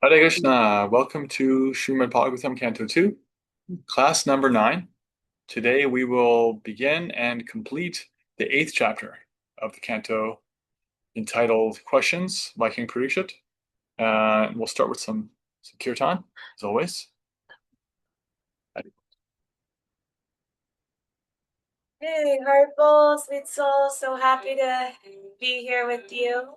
Hare Krishna. Welcome to Srimad Bhagavatam Canto 2, class number 9. Today we will begin and complete the 8th chapter of the canto entitled Questions by King Parikshit. We'll start with some kirtan, as always. Hey, Heartful, sweet soul, so happy to be here with you.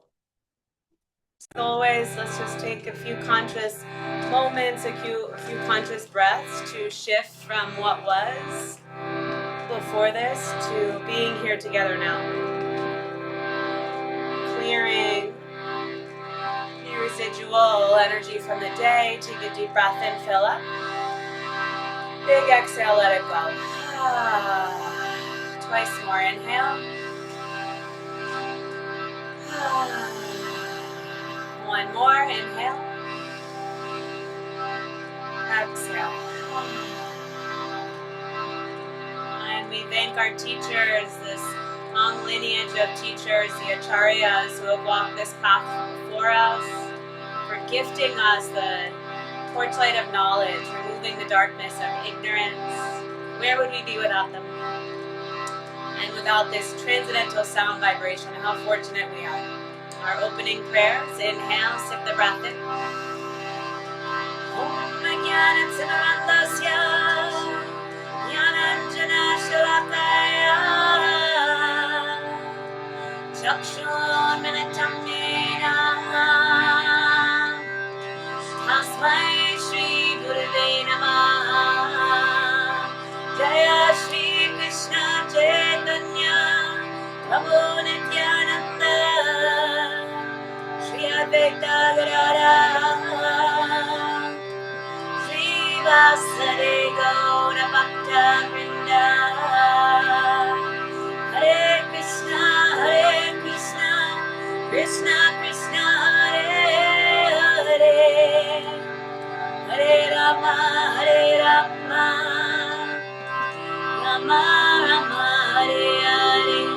As always, let's just take a few conscious moments, a few conscious breaths to shift from what was before this to being here together now. Clearing any residual energy from the day. Take a deep breath in, fill up. Big exhale, let it go. Twice more, inhale. One more, inhale. Exhale. And we thank our teachers, this long lineage of teachers, the acharyas who have walked this path before us, for gifting us the torchlight of knowledge, removing the darkness of ignorance. Where would we be without them? And without this transcendental sound vibration, how fortunate we are. Our opening prayers, inhale, sip the breath in. Om Jnana Timirandasya Jnananjana Shalakaya Chakshunmilitam Yena Tasmai Shri Gurave Namaha Jaya Shri Krishna Chaitanya Prabhu Nityananda Shri Advaita Gadadara Sri Gaura Bhakta Vrinda Hare Krishna, Krishna Krishna, Hare Hare Hare Rama, Rama Rama, Hare Hare.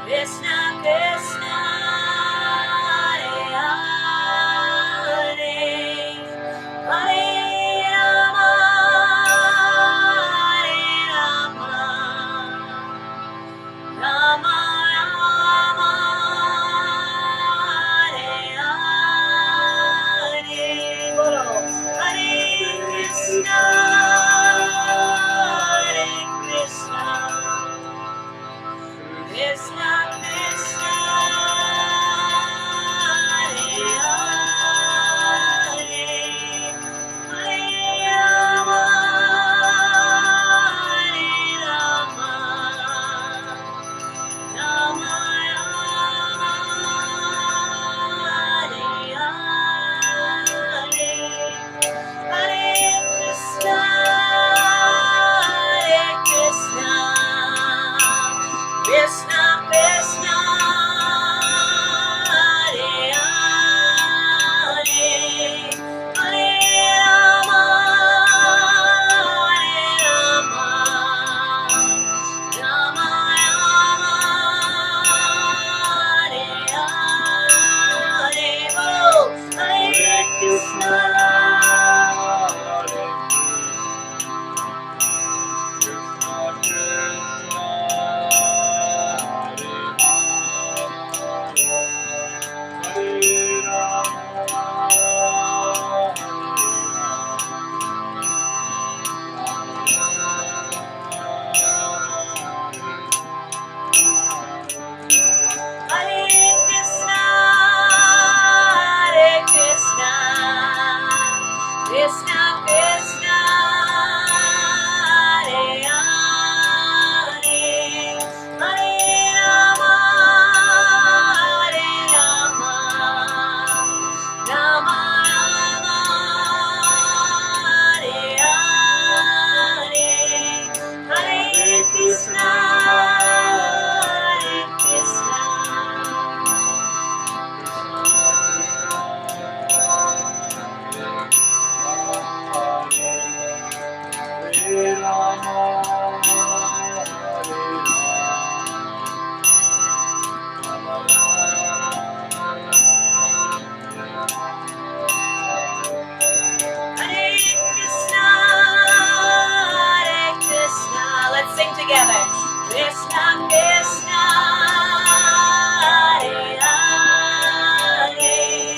Krishna Krishna, Hare Hare, Hare Rama, Rama Rama, Hare Hare. Bolo, Hare Krishna, Krishna Krishna, Hare Hare, Hare Rama, Rama Rama, Hare Hare. Hare Krishna, Krishna Krishna, Hare Hare, Hare Rama, Rama Rama, Hare Hare. Bolo, Hare Krishna. Hare Krishna, together. Krishna, Krishna, Hare Hare,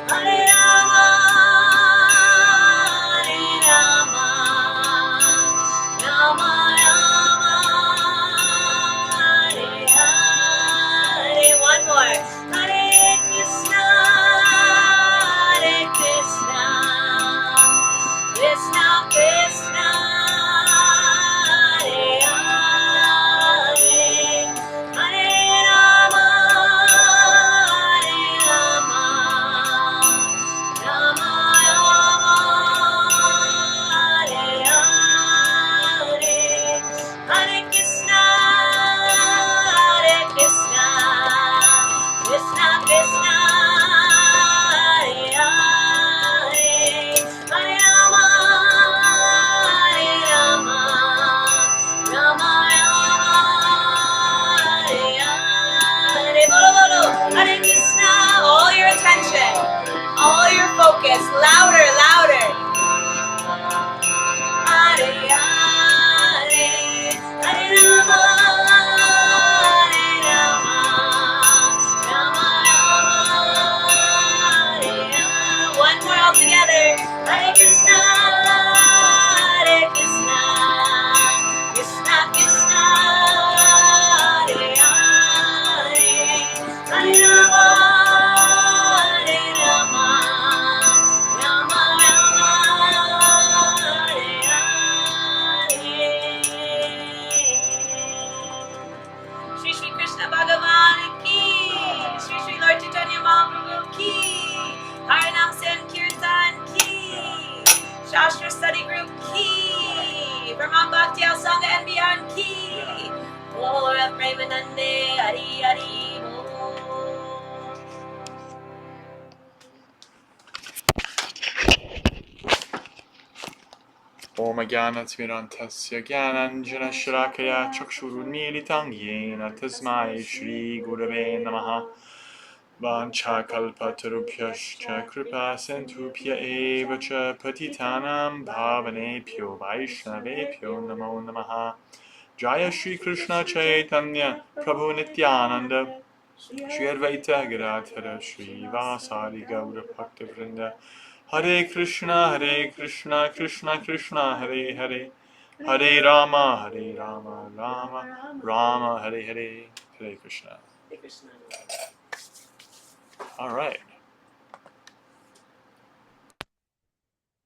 Hare Rama, Hare Rama, Rama Rama, Hare Hare. One more. Hare Krishna, Hare Krishna, Krishna Krishna, Hare Hare, Hare Rama, Hare Rama, Rama Rama, Hare Hare, Hare Krishna, Hare Krishna, Krishna Krishna, Hare Hare, Hare Rama, Hare Rama, Rama Rama, Hare Hare. Bolo bolo. Hare Krishna. All your attention, all your focus. Louder, louder. Hare Hare, Hare Rama, Hare Rama, Rama Rama, Hare Rama. One more all together. Hare Krishna, Hare Krishna, Krishna Krishna, Hare Hare, Hare Rama, Hare Rama, Rama Rama, Hare Hare. Shri Shri Krishna Bhagavan ki, Shri Shri Lord Chaitanya Mahaprabhu ki, Harinam Sankirtan ki, Shastra Study Group ki, Brahman Bhakti Al Sangha and beyond ki, Lord of Premanande, Hari Hari Bol. Om Jnanatimirantasya Jnananjana Shrakaya Chakshurunmilitam Yena Tasmai Shri Gurave Namaha Vanchakalpatarubhyascha Kripa Sentubhya Eva Cha Patitanam Bhavanebhyo Vaishnavebhyo Namo Namaha Jaya Shri Krishna Chaitanya Prabhu Nityananda Shri Advaita Gadadhara Shri Vasari Gaura Bhakta Vrinda Hare Krishna, Krishna Krishna, Hare Hare, Hare Rama, Rama Rama, Hare Hare, Hare Krishna. All right.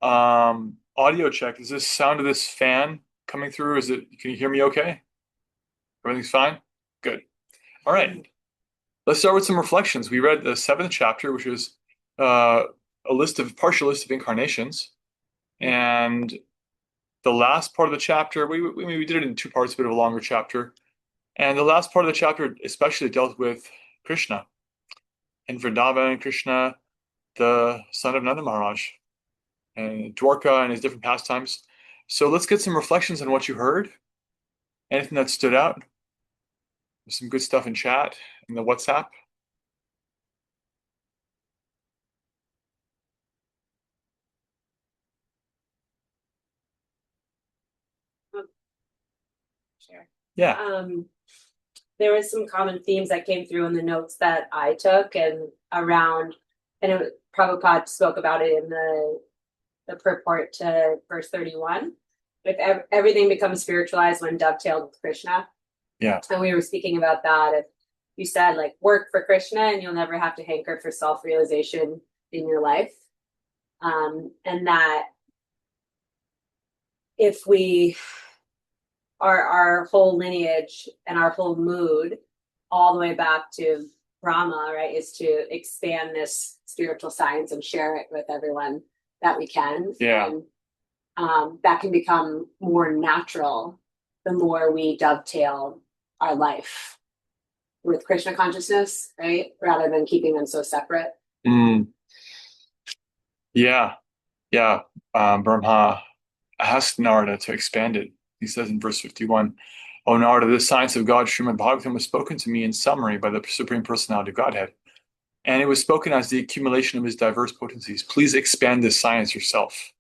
Audio check. Is this sound of this fan coming through? Can you hear me okay? Everything's fine? Good. All right. Let's start with some reflections. We read the 7th chapter, which is a partial list of incarnations. And the last part of the chapter, we did it in 2 parts, a bit of a longer chapter. And the last part of the chapter especially dealt with Krishna and Vrindavan, Krishna, the son of Nanda Maharaj, and Dwarka and his different pastimes. So let's get some reflections on what you heard. Anything that stood out? There's some good stuff in chat, in the WhatsApp. Sure. Yeah. There was some common themes that came through in the notes that I took and Prabhupada spoke about it in the purport to verse 31. With everything becomes spiritualized when dovetailed with Krishna. Yeah. And we were speaking about that. If you said like work for Krishna and you'll never have to hanker for self-realization in your life. And that if we our whole lineage and our whole mood all the way back to Brahma, right, is to expand this spiritual science and share it with everyone that we can. Yeah. And that can become more natural the more we dovetail our life with Krishna consciousness, right, rather than keeping them so separate. Yeah. Brahma asked Narada to expand it. He says in verse 51, "O Narada, this science of God, Srimad Bhagavatam, was spoken to me in summary by the Supreme Personality of Godhead. And it was spoken as the accumulation of his diverse potencies. Please expand this science yourself.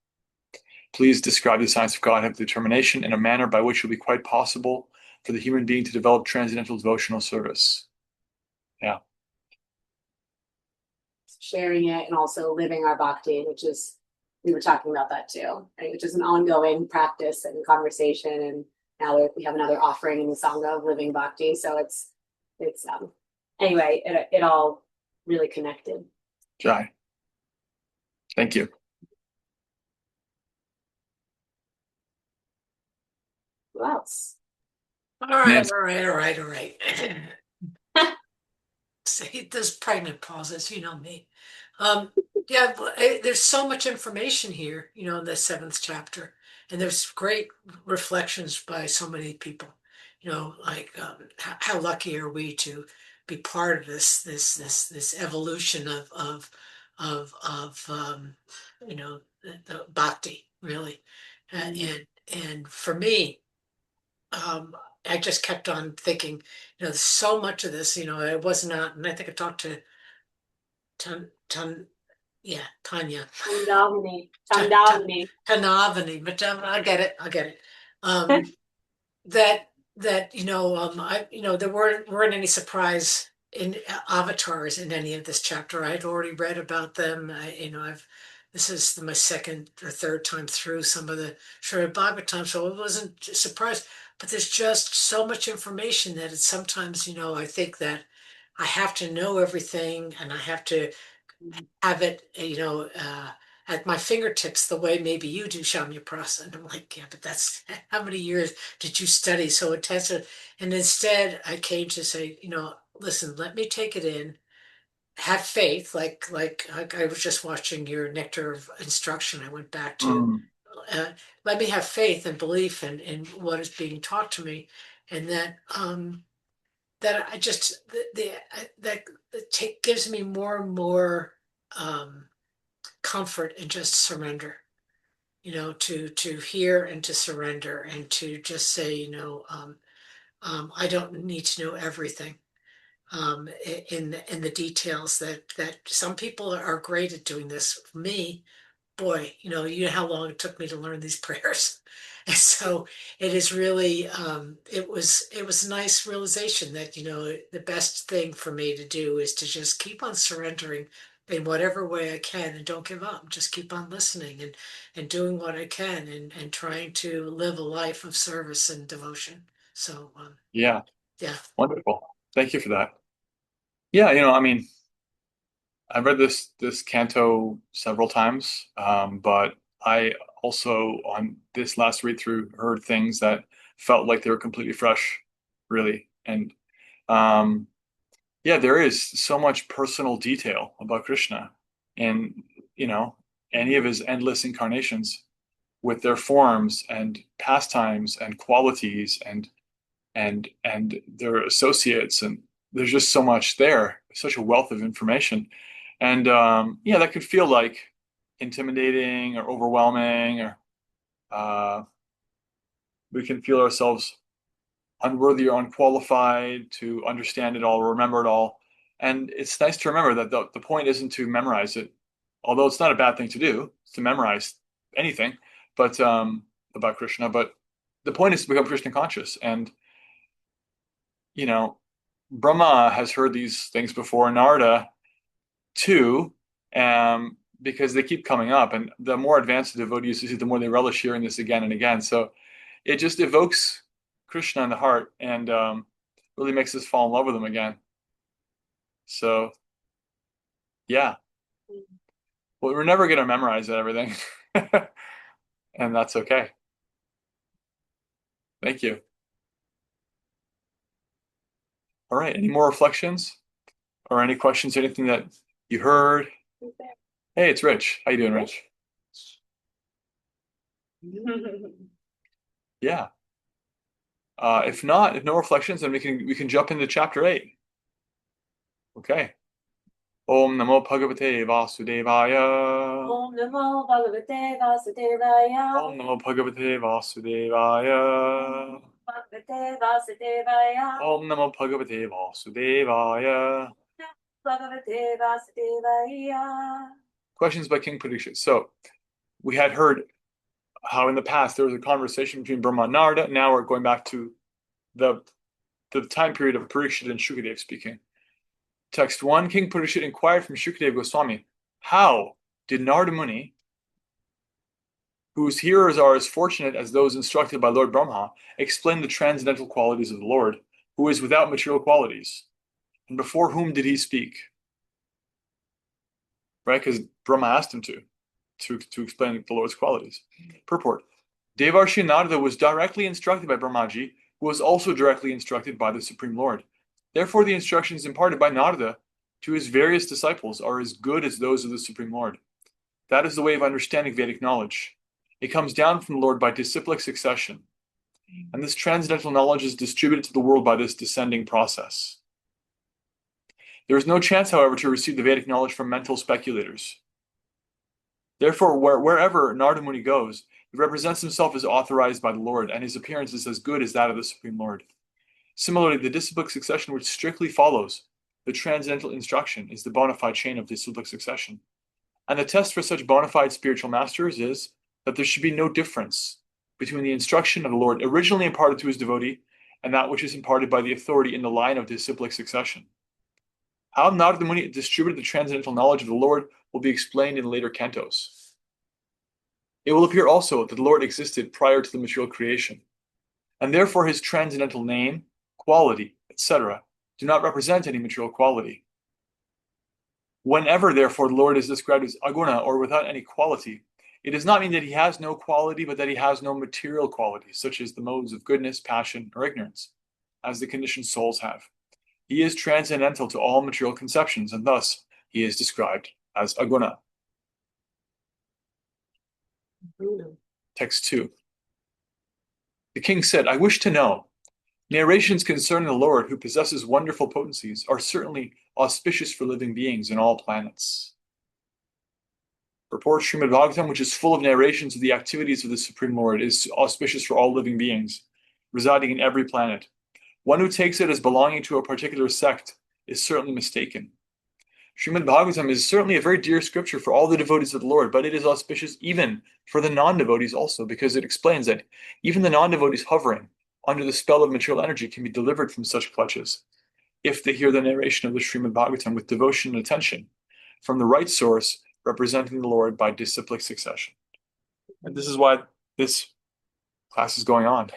Please describe the science of Godhead with determination in a manner by which it will be quite possible for the human being to develop transcendental devotional service. Yeah. Sharing it and also living our bhakti, which is, we were talking about that too, right? Which is an ongoing practice and conversation. And now we have another offering in the Sangha of living bhakti. So it's anyway, it all really connected. Jai. Thank you. Who else? All right, Nancy. all right, all right, all right. See, those pregnant pauses, you know me. Yeah, there's so much information here, in the seventh chapter, and there's great reflections by so many people. Like how lucky are we to be part of this evolution of the bhakti, really. And for me, I just kept on thinking, so much of this, it was not, and I think I talked to Tanya. Chandavani. Tanavani, but I get it, that there weren't any surprise in avatars in any of this chapter. I'd already read about them. This is my second or third time through some of the Srimad Bhagavatam, so it wasn't a surprise. But there's just so much information that it's sometimes, I think that I have to know everything and I have to have it, at my fingertips the way maybe you do, Shamya Prasa. And I'm like, yeah, but that's how many years did you study so intensive? And instead, I came to say, listen, let me take it in, have faith. Like I was just watching your Nectar of Instruction. I went back to Mm, let me have faith and belief in what is being taught to me, and that I just that gives me more and more comfort and just surrender, to hear and to surrender and to just say, I don't need to know everything, in the details that some people are great at doing this. For me, boy, you know how long it took me to learn these prayers. And so it is really, it was a nice realization that, the best thing for me to do is to just keep on surrendering in whatever way I can and don't give up. Just keep on listening and doing what I can and trying to live a life of service and devotion. So, yeah, yeah. wonderful. Thank you for that. Yeah, I mean, I've read this canto several times, but I also on this last read through heard things that felt like they were completely fresh, really. And um, yeah, there is so much personal detail about Krishna and any of his endless incarnations with their forms and pastimes and qualities and their associates, and there's just so much there, such a wealth of information. And yeah, that could feel like intimidating or overwhelming, or uh, we can feel ourselves unworthy or unqualified to understand it all or remember it all. And it's nice to remember that the point isn't to memorize it, although it's not a bad thing to do, to memorize anything, but about Krishna. But the point is to become Krishna conscious. And you know, Brahma has heard these things before, Narada too, because they keep coming up. And the more advanced the devotees you see, the more they relish hearing this again and again. So it just evokes Krishna in the heart and really makes us fall in love with him again. So yeah, well, we're never going to memorize everything, and that's okay. Thank you. All right. Any more reflections or any questions? Anything that you heard? Hey, it's Rich. How you doing, Rich? Yeah. If not, if no reflections, then we can jump into chapter 8. Okay. Om Namo Bhagavate Vasudevaya. Om Namo Bhagavate Vasudevaya. Om Namo Bhagavate Vasudevaya. Bhagavate Vasudevaya. Om Namo Bhagavate Vasudevaya. Bhagavate Vasudevaya. Questions by King Pradikshit. So we had heard how in the past there was a conversation between Brahma and Narada. Now we're going back to the time period of Parikshit and Shukadev speaking. Text 1, King Parikshit inquired from Shukadev Goswami, how did Narada Muni, whose hearers are as fortunate as those instructed by Lord Brahma, explain the transcendental qualities of the Lord, who is without material qualities? And before whom did he speak? Right, because Brahma asked him to explain the Lord's qualities. Purport. Devarshi Narada was directly instructed by Brahmaji, who was also directly instructed by the Supreme Lord. Therefore, the instructions imparted by Narada to his various disciples are as good as those of the Supreme Lord. That is the way of understanding Vedic knowledge. It comes down from the Lord by disciplic succession, and this transcendental knowledge is distributed to the world by this descending process. There is no chance, however, to receive the Vedic knowledge from mental speculators. Therefore, wherever Narada Muni goes, he represents himself as authorized by the Lord, and his appearance is as good as that of the Supreme Lord. Similarly, the disciplic succession which strictly follows the transcendental instruction is the bona fide chain of disciplic succession. And the test for such bona fide spiritual masters is that there should be no difference between the instruction of the Lord originally imparted to his devotee and that which is imparted by the authority in the line of disciplic succession. How Narada Muni distributed the transcendental knowledge of the Lord will be explained in later cantos. It will appear also that the Lord existed prior to the material creation, and therefore his transcendental name, quality, etc., do not represent any material quality. Whenever, therefore, the Lord is described as aguna, or without any quality, it does not mean that he has no quality, but that he has no material qualities, such as the modes of goodness, passion, or ignorance, as the conditioned souls have. He is transcendental to all material conceptions, and thus he is described as aguna. Text 2. The king said, I wish to know, narrations concerning the Lord who possesses wonderful potencies are certainly auspicious for living beings in all planets. Report Srimad Bhagavatam, which is full of narrations of the activities of the Supreme Lord, is auspicious for all living beings, residing in every planet. One who takes it as belonging to a particular sect is certainly mistaken. Srimad Bhagavatam is certainly a very dear scripture for all the devotees of the Lord, but it is auspicious even for the non-devotees also, because it explains that even the non-devotees hovering under the spell of material energy can be delivered from such clutches if they hear the narration of the Srimad Bhagavatam with devotion and attention from the right source, representing the Lord by disciplic succession. And this is why this class is going on,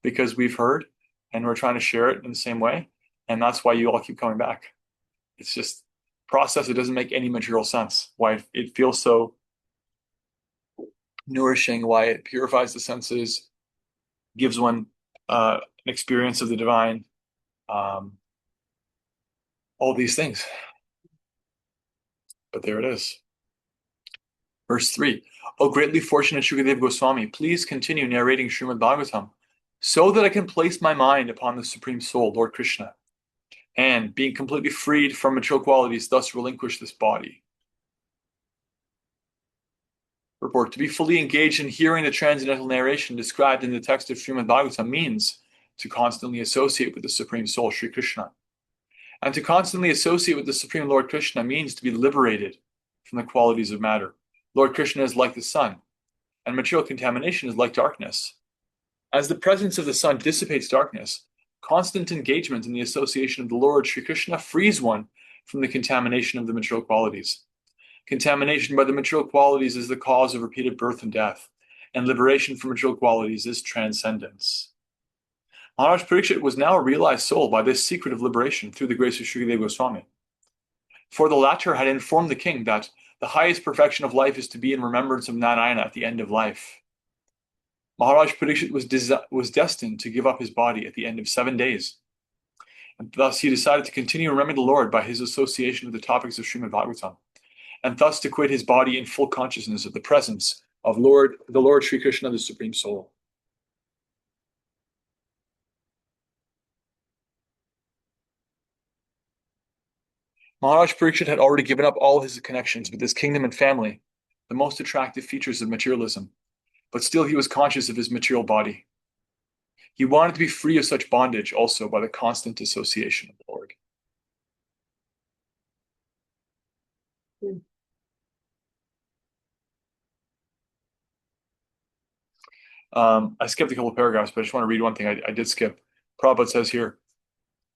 because we've heard and we're trying to share it in the same way, and that's why you all keep coming back. It's just process. It doesn't make any material sense. Why it feels so nourishing, why it purifies the senses, gives one an experience of the divine, all these things. But there it is. Verse 3. O greatly fortunate Shukadev Goswami, please continue narrating Srimad Bhagavatam so that I can place my mind upon the Supreme Soul, Lord Krishna, and being completely freed from material qualities, thus relinquish this body. Report. To be fully engaged in hearing the transcendental narration described in the text of Srimad Bhagavatam means to constantly associate with the Supreme Soul, Sri Krishna. And to constantly associate with the Supreme Lord Krishna means to be liberated from the qualities of matter. Lord Krishna is like the sun, and material contamination is like darkness. As the presence of the sun dissipates darkness, constant engagement in the association of the Lord Sri Krishna frees one from the contamination of the material qualities. Contamination by the material qualities is the cause of repeated birth and death, and liberation from material qualities is transcendence. Maharaj Parikshit was now a realized soul by this secret of liberation through the grace of Srikadeva Goswami. For the latter had informed the king that the highest perfection of life is to be in remembrance of Narayana at the end of life. Maharaj Parikshit was destined to give up his body at the end of 7 days, and thus he decided to continue remembering the Lord by his association with the topics of Srimad Bhagavatam, and thus to quit his body in full consciousness of the presence of the Lord Sri Krishna, the Supreme Soul. Maharaj Parikshit had already given up all his connections with his kingdom and family, the most attractive features of materialism, but still he was conscious of his material body. He wanted to be free of such bondage also by the constant association of the Lord. I skipped a couple of paragraphs, but I just want to read one thing I did skip. Prabhupada says here,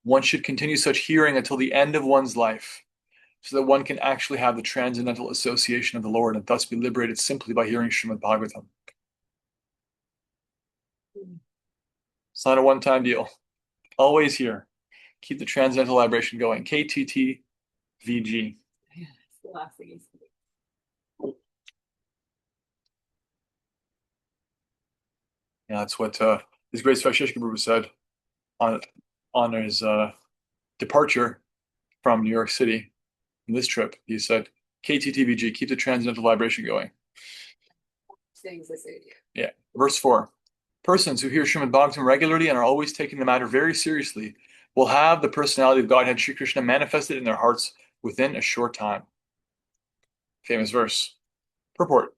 one should continue such hearing until the end of one's life, so that one can actually have the transcendental association of the Lord and thus be liberated simply by hearing Srimad Bhagavatam. It's not a one-time deal. Always hear. Keep the transcendental vibration going. KTT VG. Yeah, it's the last thing he's Yeah, that's what His Grace Vaisheshika Prabhu said on his departure from New York City in this trip. He said, KTTVG, keep the transcendental vibration going. things this idea. Yeah. Verse 4. Persons who hear Srimad Bhagavatam regularly and are always taking the matter very seriously will have the personality of Godhead Sri Krishna manifested in their hearts within a short time. Famous verse. Purport.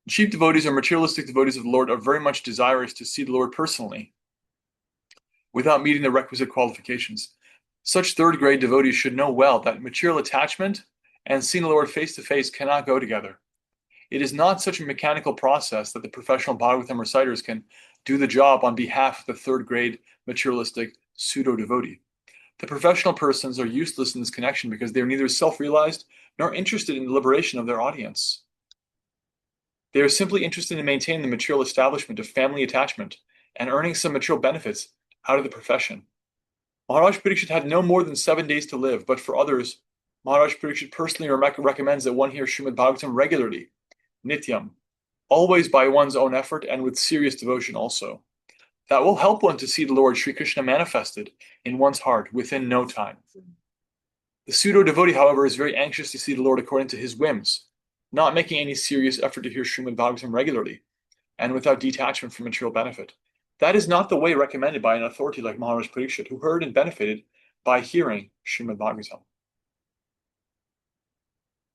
Cheap devotees or materialistic devotees of the Lord are very much desirous to see the Lord personally without meeting the requisite qualifications. Such third-grade devotees should know well that material attachment and seeing the Lord face to face cannot go together. It is not such a mechanical process that the professional Bhagavatam reciters can do the job on behalf of the third-grade materialistic pseudo-devotee. The professional persons are useless in this connection because they are neither self-realized nor interested in the liberation of their audience. They are simply interested in maintaining the material establishment of family attachment and earning some material benefits out of the profession. Maharaj Parikshit had no more than 7 days to live, but for others, Maharaj Parikshit personally recommends that one hear Srimad Bhagavatam regularly, nityam, always by one's own effort and with serious devotion also. That will help one to see the Lord Sri Krishna manifested in one's heart within no time. The pseudo-devotee, however, is very anxious to see the Lord according to his whims, not making any serious effort to hear Srimad Bhagavatam regularly, and without detachment from material benefit. That is not the way recommended by an authority like Maharaj Parikshit, who heard and benefited by hearing Srimad Bhagavatam.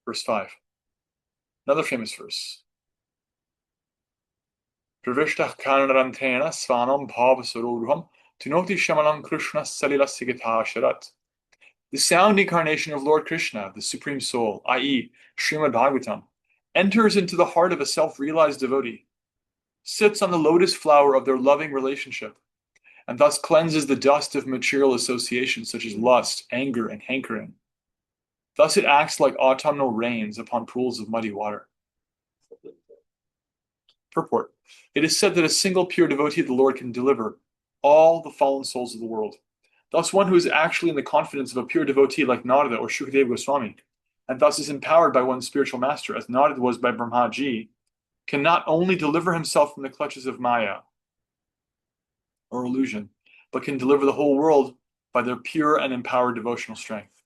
Verse 5. Another famous verse. Pravishtah karnarantrena svanam bhavasaroruham tunoti shamalam krishna salila sigata sharat. The sound incarnation of Lord Krishna, the Supreme Soul, i.e., Srimad Bhagavatam, enters into the heart of a self-realized devotee, sits on the lotus flower of their loving relationship, and thus cleanses the dust of material associations such as lust, anger, and hankering. Thus it acts like autumnal rains upon pools of muddy water. Purport. It is said that a single pure devotee of the Lord can deliver all the fallen souls of the world. Thus one who is actually in the confidence of a pure devotee like Narada or Shukadeva Goswami, and thus is empowered by one's spiritual master, as Narada was by Brahmaji, can not only deliver himself from the clutches of Maya, or illusion, but can deliver the whole world by their pure and empowered devotional strength.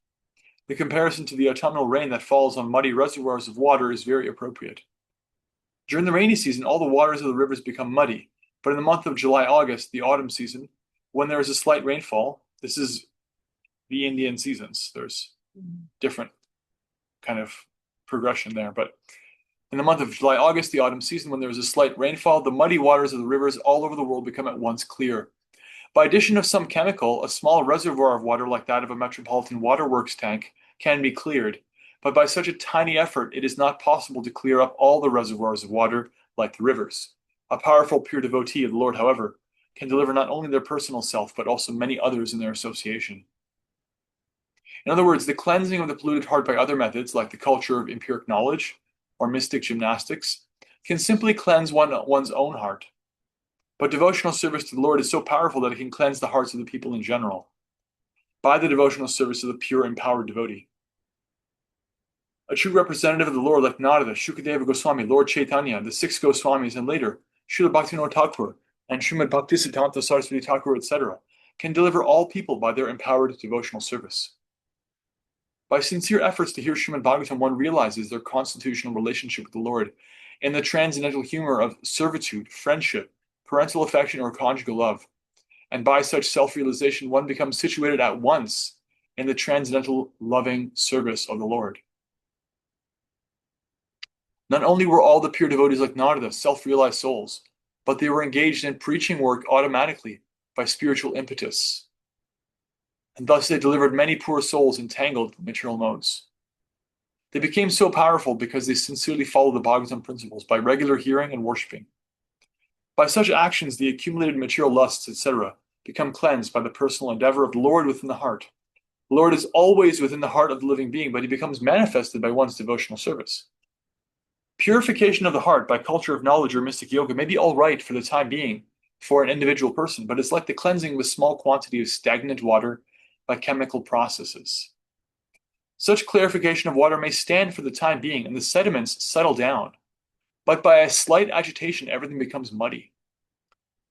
The comparison to the autumnal rain that falls on muddy reservoirs of water is very appropriate. During the rainy season, all the waters of the rivers become muddy, but in the month of July-August, the autumn season, when there is a slight rainfall, this is the Indian seasons. There's different kind of progression there, but in the month of July-August, the autumn season, when there is a slight rainfall, the muddy waters of the rivers all over the world become at once clear. By addition of some chemical, a small reservoir of water like that of a metropolitan waterworks tank can be cleared, but by such a tiny effort, it is not possible to clear up all the reservoirs of water like the rivers. A powerful pure devotee of the Lord, however, can deliver not only their personal self, but also many others in their association. In other words, the cleansing of the polluted heart by other methods, like the culture of empiric knowledge or mystic gymnastics, can simply cleanse one's own heart. But devotional service to the Lord is so powerful that it can cleanse the hearts of the people in general by the devotional service of the pure, empowered devotee. A true representative of the Lord like Narada, Shukadeva Goswami, Lord Chaitanya, the 6 Goswamis, and later Srila Bhaktivinoda Thakur and Srimad Bhaktisiddhanta Saraswati Thakur, etc., can deliver all people by their empowered devotional service. By sincere efforts to hear Srimad Bhagavatam, one realizes their constitutional relationship with the Lord in the transcendental humor of servitude, friendship, parental affection, or conjugal love. And by such self-realization, one becomes situated at once in the transcendental loving service of the Lord. Not only were all the pure devotees like Narada self-realized souls, but they were engaged in preaching work automatically by spiritual impetus. And thus they delivered many poor souls entangled in material modes. They became so powerful because they sincerely followed the Bhagavatam principles by regular hearing and worshipping. By such actions, the accumulated material lusts, etc., become cleansed by the personal endeavor of the Lord within the heart. The Lord is always within the heart of the living being, but he becomes manifested by one's devotional service. Purification of the heart by culture of knowledge or mystic yoga may be all right for the time being for an individual person, but it's like the cleansing with small quantity of stagnant water by chemical processes. Such clarification of water may stand for the time being and the sediments settle down, but by a slight agitation, everything becomes muddy.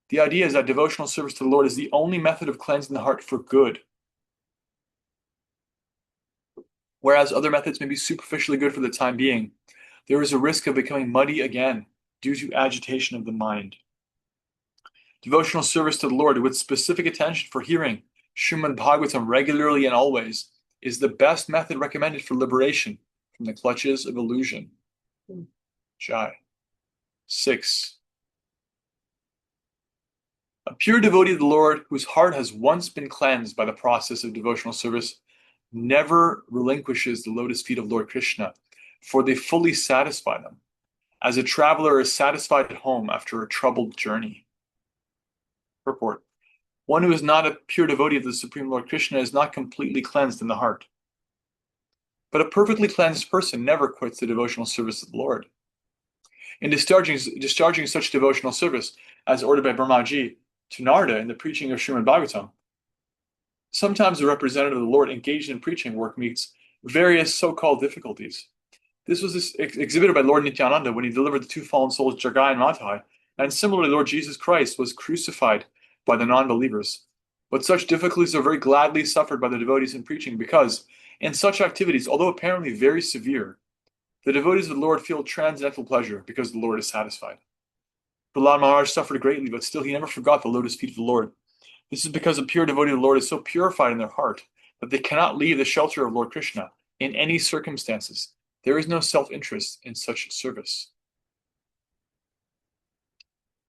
The idea is that devotional service to the Lord is the only method of cleansing the heart for good. Whereas other methods may be superficially good for the time being, there is a risk of becoming muddy again due to agitation of the mind. Devotional service to the Lord with specific attention for hearing Srimad Bhagavatam regularly and always is the best method recommended for liberation from the clutches of illusion. Jai. 6. A pure devotee of the Lord whose heart has once been cleansed by the process of devotional service never relinquishes the lotus feet of Lord Krishna, for they fully satisfy them, as a traveler is satisfied at home after a troubled journey. Purport. One who is not a pure devotee of the Supreme Lord Krishna is not completely cleansed in the heart. But a perfectly cleansed person never quits the devotional service of the Lord. In discharging such devotional service, as ordered by Brahmaji to Narada in the preaching of Srimad Bhagavatam, sometimes a representative of the Lord engaged in preaching work meets various so-called difficulties. This was exhibited by Lord Nityananda when he delivered the two fallen souls, Jagai and Madhai, and similarly Lord Jesus Christ was crucified by the non-believers. But such difficulties are very gladly suffered by the devotees in preaching because, in such activities, although apparently very severe, the devotees of the Lord feel transcendental pleasure because the Lord is satisfied. Prahlad Maharaj suffered greatly, but still he never forgot the lotus feet of the Lord. This is because a pure devotee of the Lord is so purified in their heart that they cannot leave the shelter of Lord Krishna in any circumstances. There is no self-interest in such service.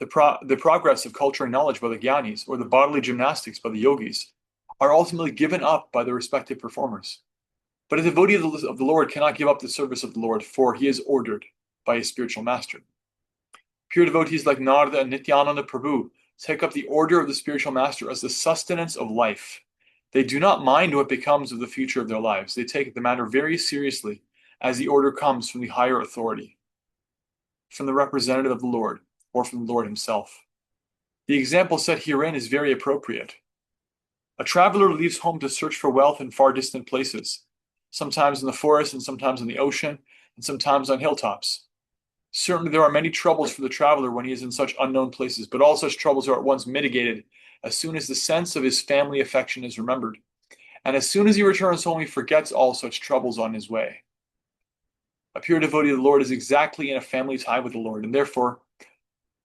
The progress of culture and knowledge by the Gyanis, or the bodily gymnastics by the yogis, are ultimately given up by the respective performers. But a devotee of the Lord cannot give up the service of the Lord, for he is ordered by his spiritual master. Pure devotees like Narada and Nityananda Prabhu take up the order of the spiritual master as the sustenance of life. They do not mind what becomes of the future of their lives. They take the matter very seriously as the order comes from the higher authority, from the representative of the Lord, or from the Lord himself. The example set herein is very appropriate. A traveler leaves home to search for wealth in far distant places, sometimes in the forest and sometimes in the ocean, and sometimes on hilltops. Certainly there are many troubles for the traveler when he is in such unknown places, but all such troubles are at once mitigated as soon as the sense of his family affection is remembered. And as soon as he returns home, he forgets all such troubles on his way. A pure devotee of the Lord is exactly in a family tie with the Lord, and therefore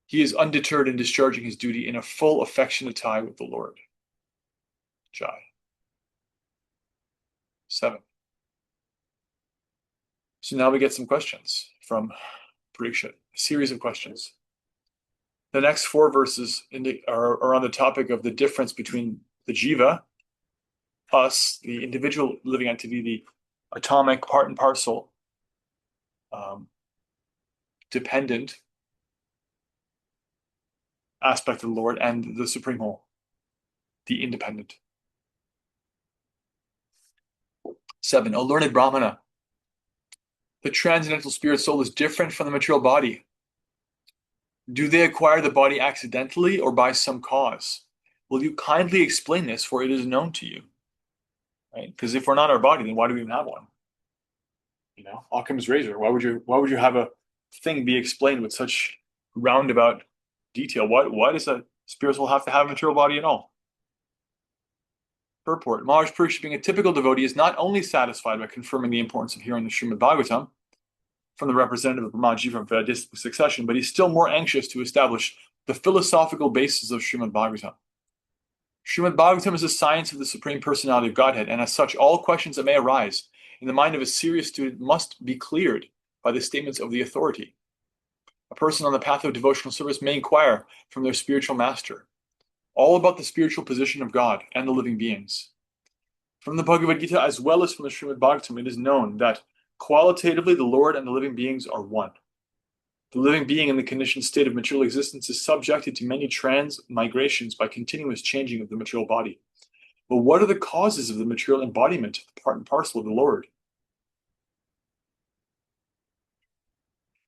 he is undeterred in discharging his duty in a full affectionate tie with the Lord. Jai. 7. So now we get some questions from Parikshit, a series of questions. The next 4 verses are on the topic of the difference between the jiva, us, the individual living entity, the atomic part and parcel, dependent aspect of the Lord, and the supreme whole, the independent. 7. O learned Brahmana, the transcendental spirit soul is different from the material body. Do they acquire the body accidentally or by some cause? Will you kindly explain this, for it is known to you? Right? Because if we're not our body, then why do we even have one? You know, Occam's razor. Why would you have a thing be explained with such roundabout detail? Why does a spirit soul have to have a material body at all? Purport. Maharaj Parikshit, being a typical devotee, is not only satisfied by confirming the importance of hearing the Srimad Bhagavatam from the representative of Brahmaji from Vedistic succession, but he's still more anxious to establish the philosophical basis of Srimad Bhagavatam. Srimad Bhagavatam is the science of the Supreme Personality of Godhead, and as such, all questions that may arise in the mind of a serious student must be cleared by the statements of the authority. A person on the path of devotional service may inquire from their spiritual master all about the spiritual position of God and the living beings. From the Bhagavad Gita, as well as from the Srimad Bhagavatam, it is known that qualitatively the Lord and the living beings are one. The living being in the conditioned state of material existence is subjected to many transmigrations by continuous changing of the material body. But what are the causes of the material embodiment of the part and parcel of the Lord?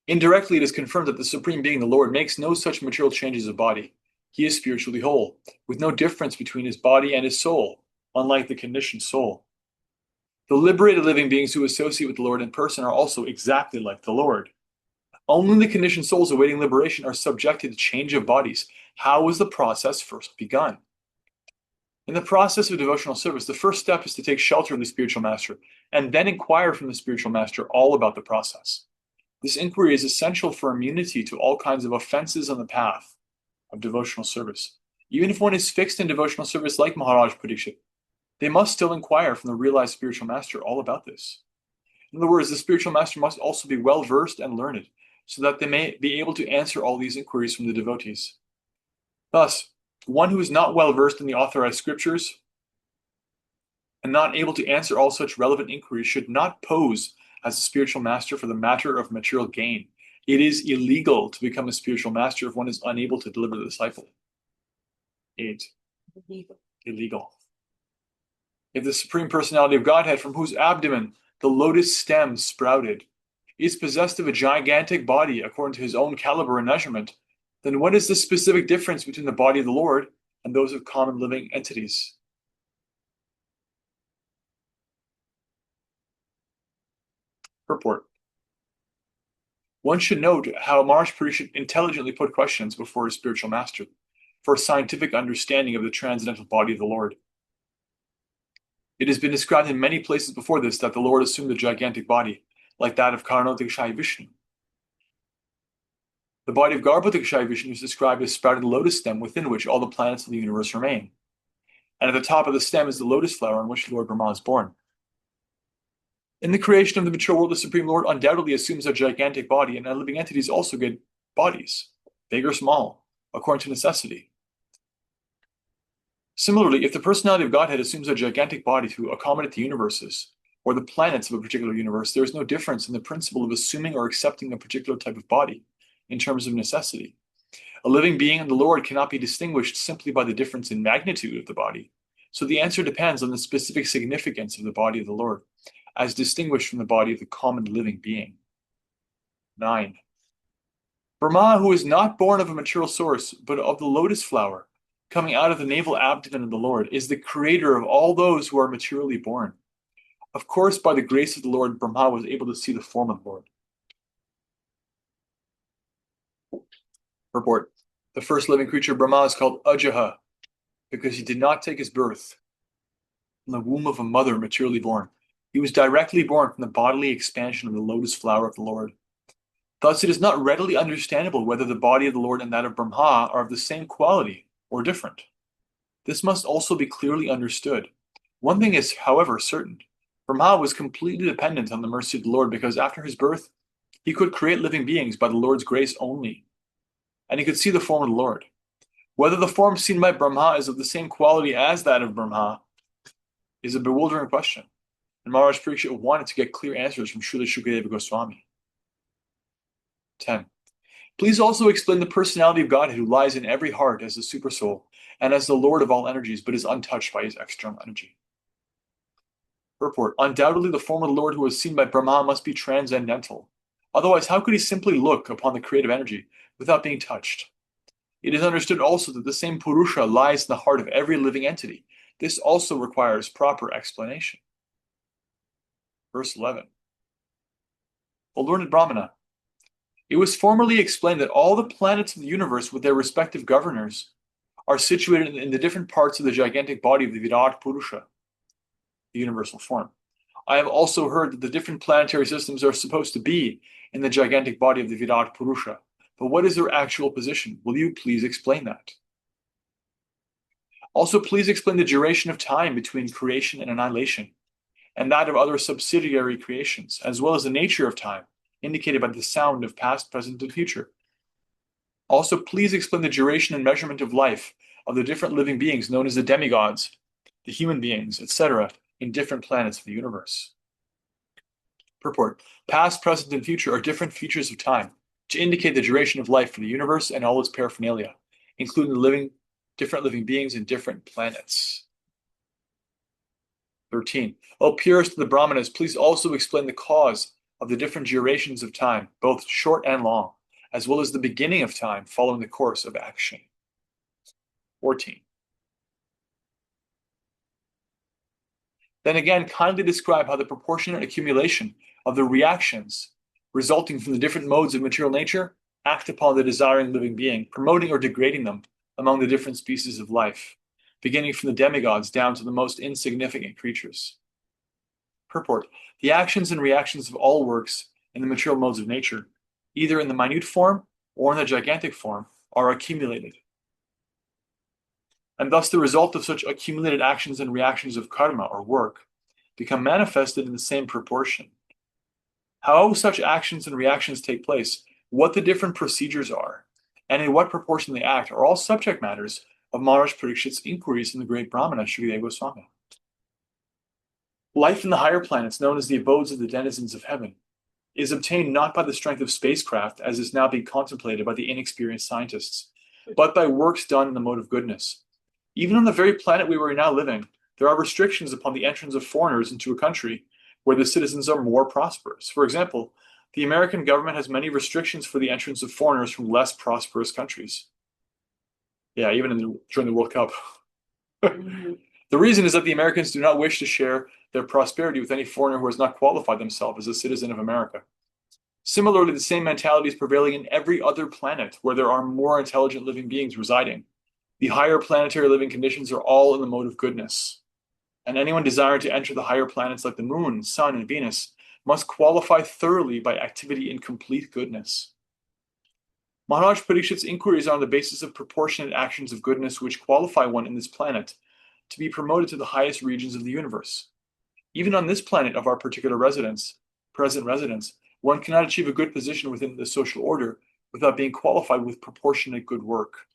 Indirectly, it is confirmed that the Supreme Being, the Lord, makes no such material changes of body. He is spiritually whole, with no difference between his body and his soul, unlike the conditioned soul. The liberated living beings who associate with the Lord in person are also exactly like the Lord. Only the conditioned souls awaiting liberation are subjected to change of bodies. How was the process first begun? In the process of devotional service, the first step is to take shelter of the spiritual master, and then inquire from the spiritual master all about the process. This inquiry is essential for immunity to all kinds of offenses on the path of devotional service. Even if one is fixed in devotional service like Maharaj Parikshit, they must still inquire from the realized spiritual master all about this. In other words, the spiritual master must also be well versed and learned, so that they may be able to answer all these inquiries from the devotees. Thus, one who is not well versed in the authorized scriptures and not able to answer all such relevant inquiries should not pose as a spiritual master for the matter of material gain. It is illegal to become a spiritual master if one is unable to deliver the disciple. 8. Illegal. If the Supreme Personality of Godhead, from whose abdomen the lotus stem sprouted, is possessed of a gigantic body according to his own caliber and measurement, then what is the specific difference between the body of the Lord and those of common living entities? Purport. One should note how Maharaj Parikshit intelligently put questions before his spiritual master for a scientific understanding of the transcendental body of the Lord. It has been described in many places before this that the Lord assumed a gigantic body, like that of Karanotikshai Vishnu. The body of Garbhotikshai Vishnu is described as sprouting lotus stem within which all the planets of the universe remain. And at the top of the stem is the lotus flower on which Lord Brahma is born. In the creation of the material world, the Supreme Lord undoubtedly assumes a gigantic body, and living entities also get bodies, big or small, according to necessity. Similarly, if the personality of Godhead assumes a gigantic body to accommodate the universes, or the planets of a particular universe, there is no difference in the principle of assuming or accepting a particular type of body in terms of necessity. A living being and the Lord cannot be distinguished simply by the difference in magnitude of the body. So the answer depends on the specific significance of the body of the Lord, as distinguished from the body of the common living being. 9. Brahma, who is not born of a material source, but of the lotus flower, coming out of the navel abdomen of the Lord, is the creator of all those who are materially born. Of course, by the grace of the Lord, Brahma was able to see the form of the Lord. Purport. The first living creature, Brahma, is called Ajaha, because he did not take his birth from the womb of a mother materially born. He was directly born from the bodily expansion of the lotus flower of the Lord. Thus, it is not readily understandable whether the body of the Lord and that of Brahma are of the same quality or different. This must also be clearly understood. One thing is, however, certain. Brahma was completely dependent on the mercy of the Lord because after his birth, he could create living beings by the Lord's grace only, and he could see the form of the Lord. Whether the form seen by Brahma is of the same quality as that of Brahma is a bewildering question, and Maharaj Parikshit wanted to get clear answers from Srila Shukadeva Goswami. 10. Please also explain the personality of Godhead who lies in every heart as the supersoul and as the Lord of all energies, but is untouched by his external energy. Purport. Undoubtedly, the form of the Lord who was seen by Brahma must be transcendental. Otherwise, how could he simply look upon the creative energy without being touched? It is understood also that the same Purusha lies in the heart of every living entity. This also requires proper explanation. Verse 11. O learned Brahmana, it was formerly explained that all the planets of the universe with their respective governors are situated in the different parts of the gigantic body of the Virat Purusha, the universal form. I have also heard that the different planetary systems are supposed to be in the gigantic body of the Virat Purusha. But what is their actual position? Will you please explain that? Also, please explain the duration of time between creation and annihilation, and that of other subsidiary creations, as well as the nature of time, indicated by the sound of past, present, and future. Also, please explain the duration and measurement of life of the different living beings known as the demigods, the human beings, etc., in different planets of the universe. Purport. Past, present, and future are different features of time. to indicate the duration of life for the universe and all its paraphernalia, including the different living beings in different planets. 13. O purest of the Brahmanas, please also explain the cause of the different durations of time, both short and long, as well as the beginning of time following the course of action. 14. Then again, kindly describe how the proportionate accumulation of the reactions resulting from the different modes of material nature act upon the desiring living being, promoting or degrading them among the different species of life, beginning from the demigods down to the most insignificant creatures. Purport: the actions and reactions of all works in the material modes of nature, either in the minute form or in the gigantic form, are accumulated. And thus the result of such accumulated actions and reactions of karma or work become manifested in the same proportion. How such actions and reactions take place, what the different procedures are, and in what proportion they act are all subject matters of Maharaj Parikshit's inquiries in the great Brahmana Shukadeva Goswami. Life in the higher planets, known as the abodes of the denizens of heaven, is obtained not by the strength of spacecraft, as is now being contemplated by the inexperienced scientists, but by works done in the mode of goodness. Even on the very planet we are now living, there are restrictions upon the entrance of foreigners into a country where the citizens are more prosperous. For example, the American government has many restrictions for the entrance of foreigners from less prosperous countries. Yeah, even during the World Cup. The reason is that the Americans do not wish to share their prosperity with any foreigner who has not qualified themselves as a citizen of America. Similarly, the same mentality is prevailing in every other planet where there are more intelligent living beings residing. The higher planetary living conditions are all in the mode of goodness. And anyone desiring to enter the higher planets like the Moon, Sun, and Venus must qualify thoroughly by activity in complete goodness. Maharaj Parikshit's inquiries are on the basis of proportionate actions of goodness which qualify one in this planet to be promoted to the highest regions of the universe. Even on this planet of our particular present residence, one cannot achieve a good position within the social order without being qualified with proportionate good work.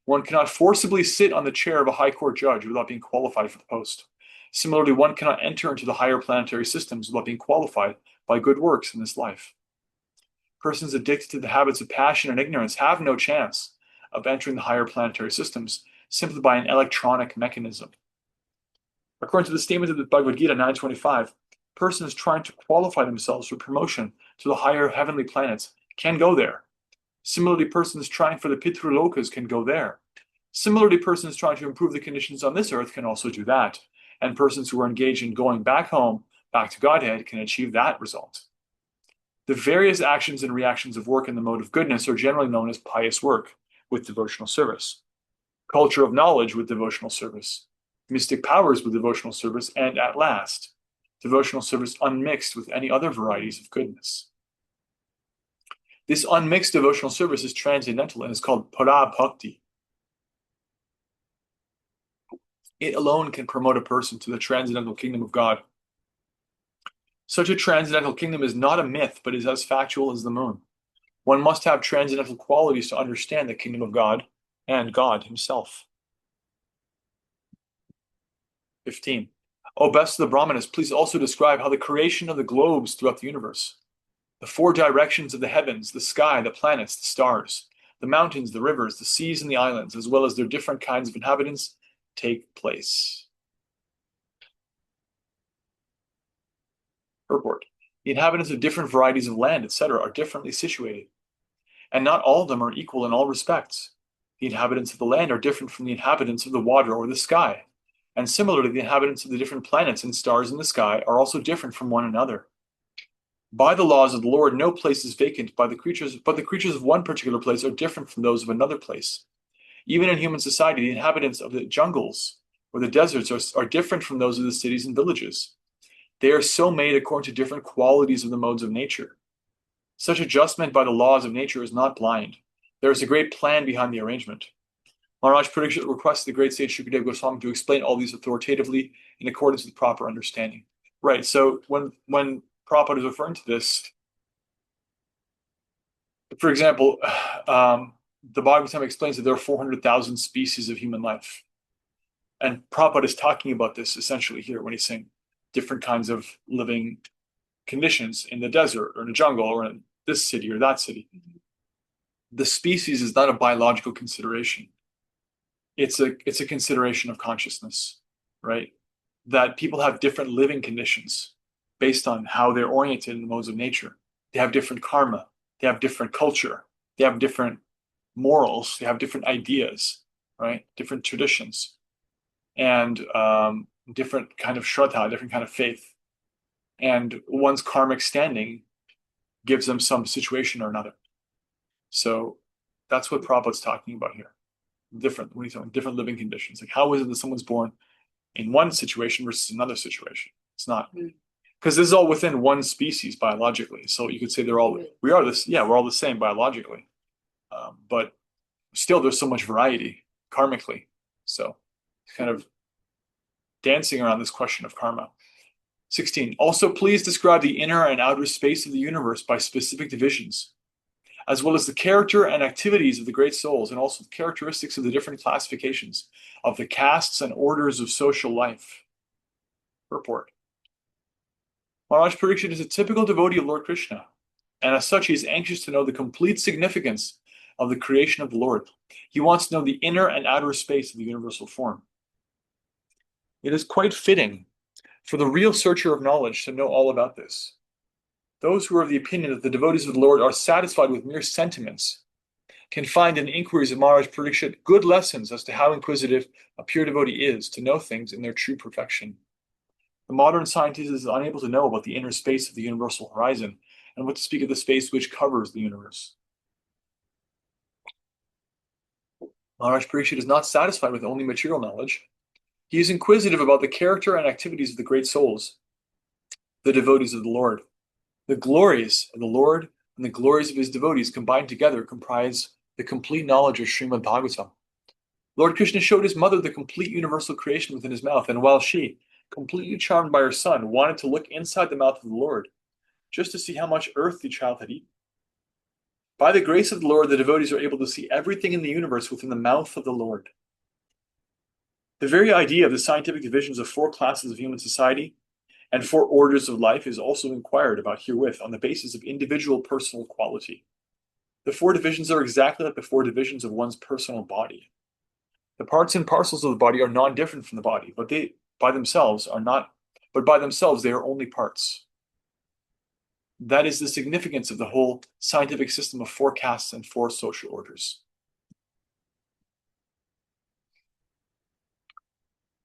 One cannot forcibly sit on the chair of a high court judge without being qualified for the post. Similarly, one cannot enter into the higher planetary systems without being qualified by good works in this life. Persons addicted to the habits of passion and ignorance have no chance of entering the higher planetary systems simply by an electronic mechanism. According to the statement of the Bhagavad Gita 9.25, persons trying to qualify themselves for promotion to the higher heavenly planets can go there. Similarly, persons trying for the Pitrulokas can go there. Similarly, persons trying to improve the conditions on this earth can also do that. And persons who are engaged in going back home, back to Godhead, can achieve that result. The various actions and reactions of work in the mode of goodness are generally known as pious work with devotional service, culture of knowledge with devotional service, mystic powers with devotional service, and at last, devotional service unmixed with any other varieties of goodness. This unmixed devotional service is transcendental and is called para bhakti. It alone can promote a person to the transcendental kingdom of God. Such a transcendental kingdom is not a myth, but is as factual as the moon. One must have transcendental qualities to understand the kingdom of God and God himself. 15. O best of the Brahmanas, please also describe how the creation of the globes throughout the universe, the four directions of the heavens, the sky, the planets, the stars, the mountains, the rivers, the seas, and the islands, as well as their different kinds of inhabitants, take place. Purport: the inhabitants of different varieties of land, etc., are differently situated, and not all of them are equal in all respects. The inhabitants of the land are different from the inhabitants of the water or the sky, and similarly, the inhabitants of the different planets and stars in the sky are also different from one another. By the laws of the Lord, no place is vacant but the creatures of one particular place are different from those of another place. Even in human society, the inhabitants of the jungles or the deserts are different from those of the cities and villages. They are so made according to different qualities of the modes of nature. Such adjustment by the laws of nature is not blind. There is a great plan behind the arrangement. Maharaj Parikshit requests the great sage Shukadeva Goswami to explain all these authoritatively in accordance with proper understanding. Right, so when Prabhupada is referring to this, for example, the Bhagavatam explains that there are 400,000 species of human life. And Prabhupada is talking about this essentially here when he's saying different kinds of living conditions in the desert or in the jungle or in this city or that city. the species is not a biological consideration. It's a consideration of consciousness, right? That people have different living conditions based on how they're oriented in the modes of nature. They have different karma, they have different culture, they have different morals, they have different ideas, right? Different traditions, and different kind of shraddha, different kind of faith. And one's karmic standing gives them some situation or another. So that's what Prabhupada's talking about here. Different, when he's talking different living conditions. Like, how is it that someone's born in one situation versus another situation? It's not, because this is all within one species biologically. So you could say we're all the same biologically, but still there's so much variety karmically. So it's kind of dancing around this question of karma. 16. Also, please describe the inner and outer space of the universe by specific divisions, as well as the character and activities of the great souls, and also the characteristics of the different classifications of the castes and orders of social life. Purport. Maharaj Parikshit is a typical devotee of Lord Krishna, and as such, he is anxious to know the complete significance of the creation of the Lord. He wants to know the inner and outer space of the universal form. It is quite fitting for the real searcher of knowledge to know all about this. Those who are of the opinion that the devotees of the Lord are satisfied with mere sentiments can find in inquiries of Maharaj Parikshit good lessons as to how inquisitive a pure devotee is to know things in their true perfection. The modern scientist is unable to know about the inner space of the universal horizon, and what to speak of the space which covers the universe. Maharaj Parikshit is not satisfied with only material knowledge. He is inquisitive about the character and activities of the great souls, the devotees of the Lord. The glories of the Lord and the glories of his devotees combined together comprise the complete knowledge of Srimad Bhagavatam. Lord Krishna showed his mother the complete universal creation within his mouth, and while she, completely charmed by her son, wanted to look inside the mouth of the Lord, just to see how much earth the child had eaten. By the grace of the Lord, the devotees are able to see everything in the universe within the mouth of the Lord. The very idea of the scientific divisions of 4 classes of human society and 4 orders of life is also inquired about herewith on the basis of individual personal quality. The 4 divisions are exactly like the 4 divisions of one's personal body. The parts and parcels of the body are non-different from the body, but by themselves they are only parts. That is the significance of the whole scientific system of 4 castes and 4 social orders.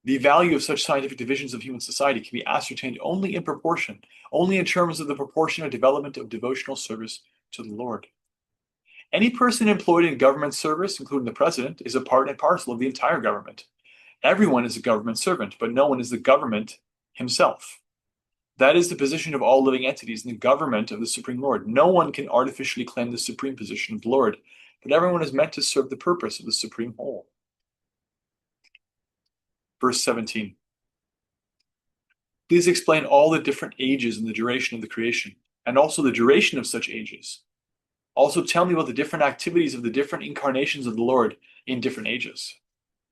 The value of such scientific divisions of human society can be ascertained only in terms of the proportionate development of devotional service to the Lord. Any person employed in government service, including the president, is a part and parcel of the entire government. Everyone is a government servant, but no one is the government himself. That is the position of all living entities in the government of the Supreme Lord. No one can artificially claim the supreme position of the Lord, but everyone is meant to serve the purpose of the supreme whole. Verse 17. Please explain all the different ages and the duration of the creation, and also the duration of such ages. Also tell me about the different activities of the different incarnations of the Lord in different ages.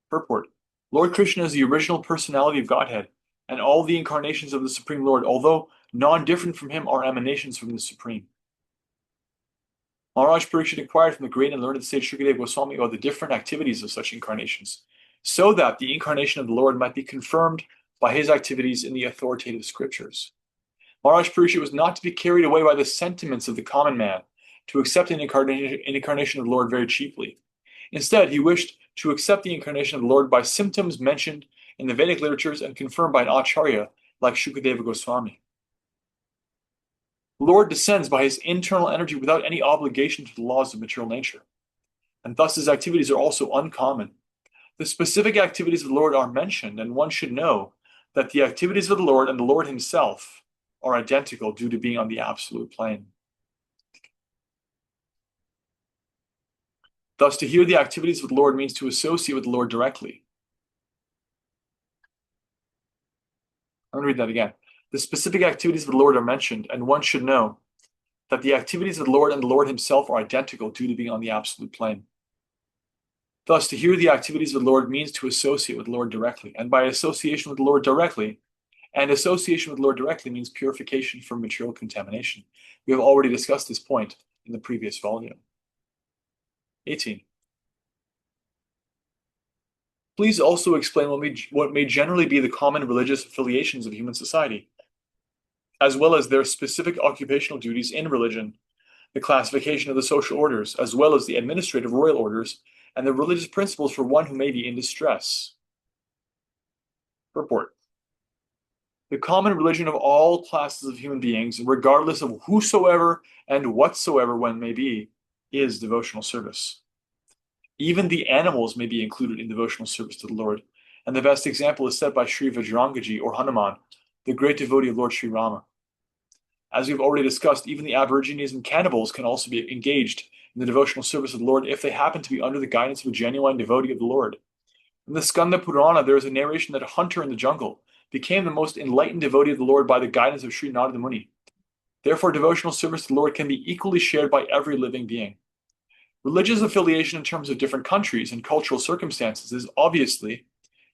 Purport. Lord Krishna is the original personality of Godhead, and all the incarnations of the Supreme Lord, although non-different from him, are emanations from the Supreme. Maharaj Parikshit inquired from the great and learned sage Shukadeva Goswami about the different activities of such incarnations, so that the incarnation of the Lord might be confirmed by his activities in the authoritative scriptures. Maharaj Parikshit was not to be carried away by the sentiments of the common man to accept an incarnation of the Lord very cheaply. Instead, he wished to accept the incarnation of the Lord by symptoms mentioned in the Vedic literatures and confirmed by an acharya like Shukadeva Goswami. The Lord descends by his internal energy without any obligation to the laws of material nature, and thus his activities are also uncommon. The specific activities of the Lord are mentioned, and one should know that the activities of the Lord and the Lord himself are identical due to being on the absolute plane. Thus, to hear the activities of the Lord means to associate with the Lord directly. I'm going to read that again. The specific activities of the Lord are mentioned, and one should know that the activities of the Lord and the Lord himself are identical due to being on the absolute plane. Thus, to hear the activities of the Lord means to associate with the Lord directly, and by association with the Lord directly, means purification from material contamination. We have already discussed this point in the previous volume. 18. Please also explain what may generally be the common religious affiliations of human society, as well as their specific occupational duties in religion, the classification of the social orders, as well as the administrative royal orders, and the religious principles for one who may be in distress. Report. The common religion of all classes of human beings, regardless of whosoever and whatsoever one may be, is devotional service. Even the animals may be included in devotional service to the Lord, and the best example is set by Sri Vajrangaji or Hanuman, the great devotee of Lord Sri Rama. As we've already discussed, even the Aborigines and cannibals can also be engaged in the devotional service of the Lord if they happen to be under the guidance of a genuine devotee of the Lord. In the Skanda Purana, there is a narration that a hunter in the jungle became the most enlightened devotee of the Lord by the guidance of Sri Narada Muni. Therefore, devotional service to the Lord can be equally shared by every living being. Religious affiliation in terms of different countries and cultural circumstances is obviously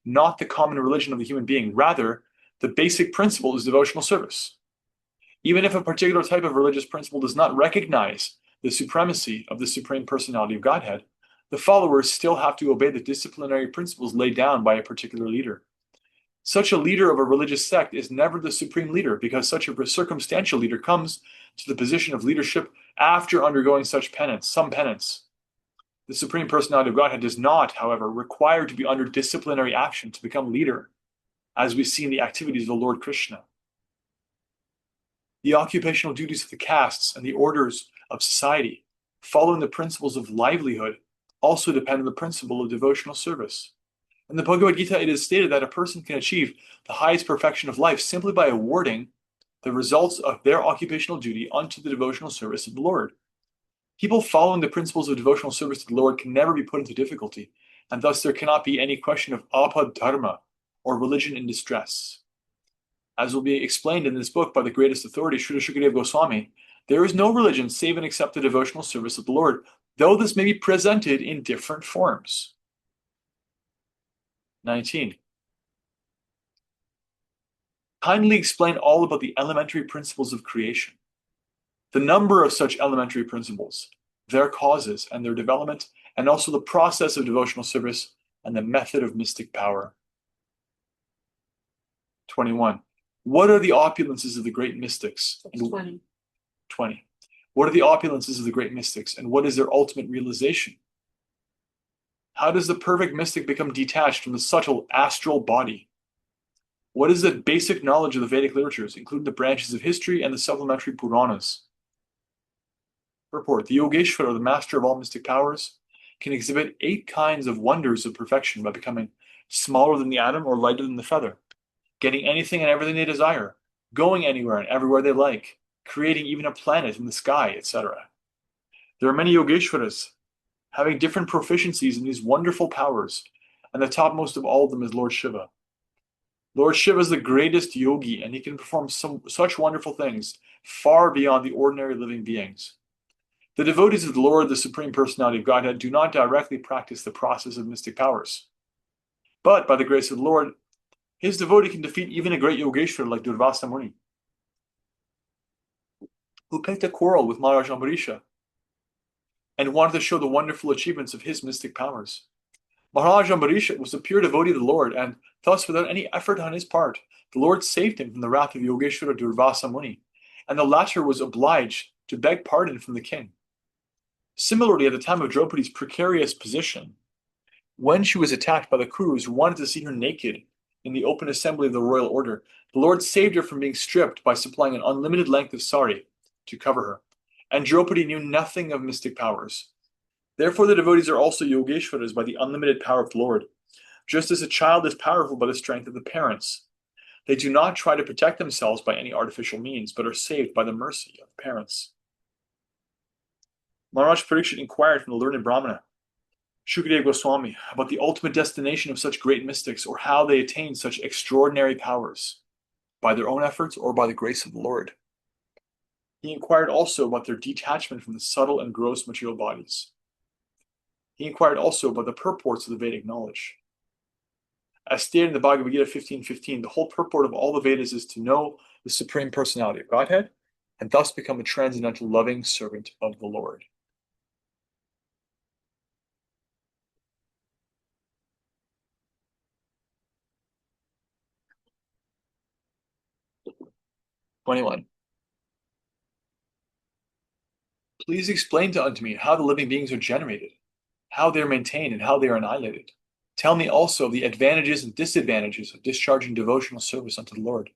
not the common religion of the human being. Rather, the basic principle is devotional service. Even if a particular type of religious principle does not recognize the supremacy of the Supreme Personality of Godhead, the followers still have to obey the disciplinary principles laid down by a particular leader. Such a leader of a religious sect is never the supreme leader, because such a circumstantial leader comes to the position of leadership after undergoing some penance. The Supreme Personality of Godhead does not, however, require to be under disciplinary action to become leader, as we see in the activities of the Lord Krishna. The occupational duties of the castes and the orders of society, following the principles of livelihood, also depend on the principle of devotional service. In the Bhagavad Gita, it is stated that a person can achieve the highest perfection of life simply by awarding the results of their occupational duty unto the devotional service of the Lord. People following the principles of devotional service to the Lord can never be put into difficulty, and thus there cannot be any question of apadharma, or religion in distress. As will be explained in this book by the greatest authority, Srila Shukadeva Goswami, there is no religion save and except the devotional service of the Lord, though this may be presented in different forms. 19. Kindly explain all about the elementary principles of creation, the number of such elementary principles, their causes and their development, and also the process of devotional service and the method of mystic power. 21. What are the opulences of the great mystics? 20. What are the opulences of the great mystics, and what is their ultimate realization? How does the perfect mystic become detached from the subtle astral body? What is the basic knowledge of the Vedic literatures, including the branches of history and the supplementary Puranas? Report. The Yogeshwara, the master of all mystic powers, can exhibit 8 kinds of wonders of perfection by becoming smaller than the atom or lighter than the feather, getting anything and everything they desire, going anywhere and everywhere they like, creating even a planet in the sky, etc. There are many Yogeshwaras having different proficiencies in these wonderful powers, and the topmost of all of them is Lord Shiva. Lord Shiva is the greatest yogi, and he can perform such wonderful things far beyond the ordinary living beings. The devotees of the Lord, the Supreme Personality of Godhead, do not directly practice the process of mystic powers. But by the grace of the Lord, his devotee can defeat even a great Yogeshwar like Durvasa Muni, who picked a quarrel with Maharaj Ambarisha and wanted to show the wonderful achievements of his mystic powers. Maharaj Ambarisha was a pure devotee of the Lord, and thus, without any effort on his part, the Lord saved him from the wrath of Yogeshwara Durvasa Muni, and the latter was obliged to beg pardon from the king. Similarly, at the time of Draupadi's precarious position, when she was attacked by the Kurus who wanted to see her naked in the open assembly of the royal order, the Lord saved her from being stripped by supplying an unlimited length of sari to cover her, and Draupadi knew nothing of mystic powers. Therefore, the devotees are also Yogeshwaras by the unlimited power of the Lord. Just as a child is powerful by the strength of the parents, they do not try to protect themselves by any artificial means, but are saved by the mercy of the parents. Maharaj Parikshit inquired from the learned Brahmana, Shukadeva Goswami, about the ultimate destination of such great mystics, or how they attain such extraordinary powers, by their own efforts or by the grace of the Lord. He inquired also about their detachment from the subtle and gross material bodies. He inquired also about the purports of the Vedic knowledge. As stated in the Bhagavad Gita 15:15, the whole purport of all the Vedas is to know the Supreme Personality of Godhead, and thus become a transcendental loving servant of the Lord. 21. Please explain unto me how the living beings are generated, how they are maintained, and how they are annihilated. Tell me also the advantages and disadvantages of discharging devotional service unto the Lord.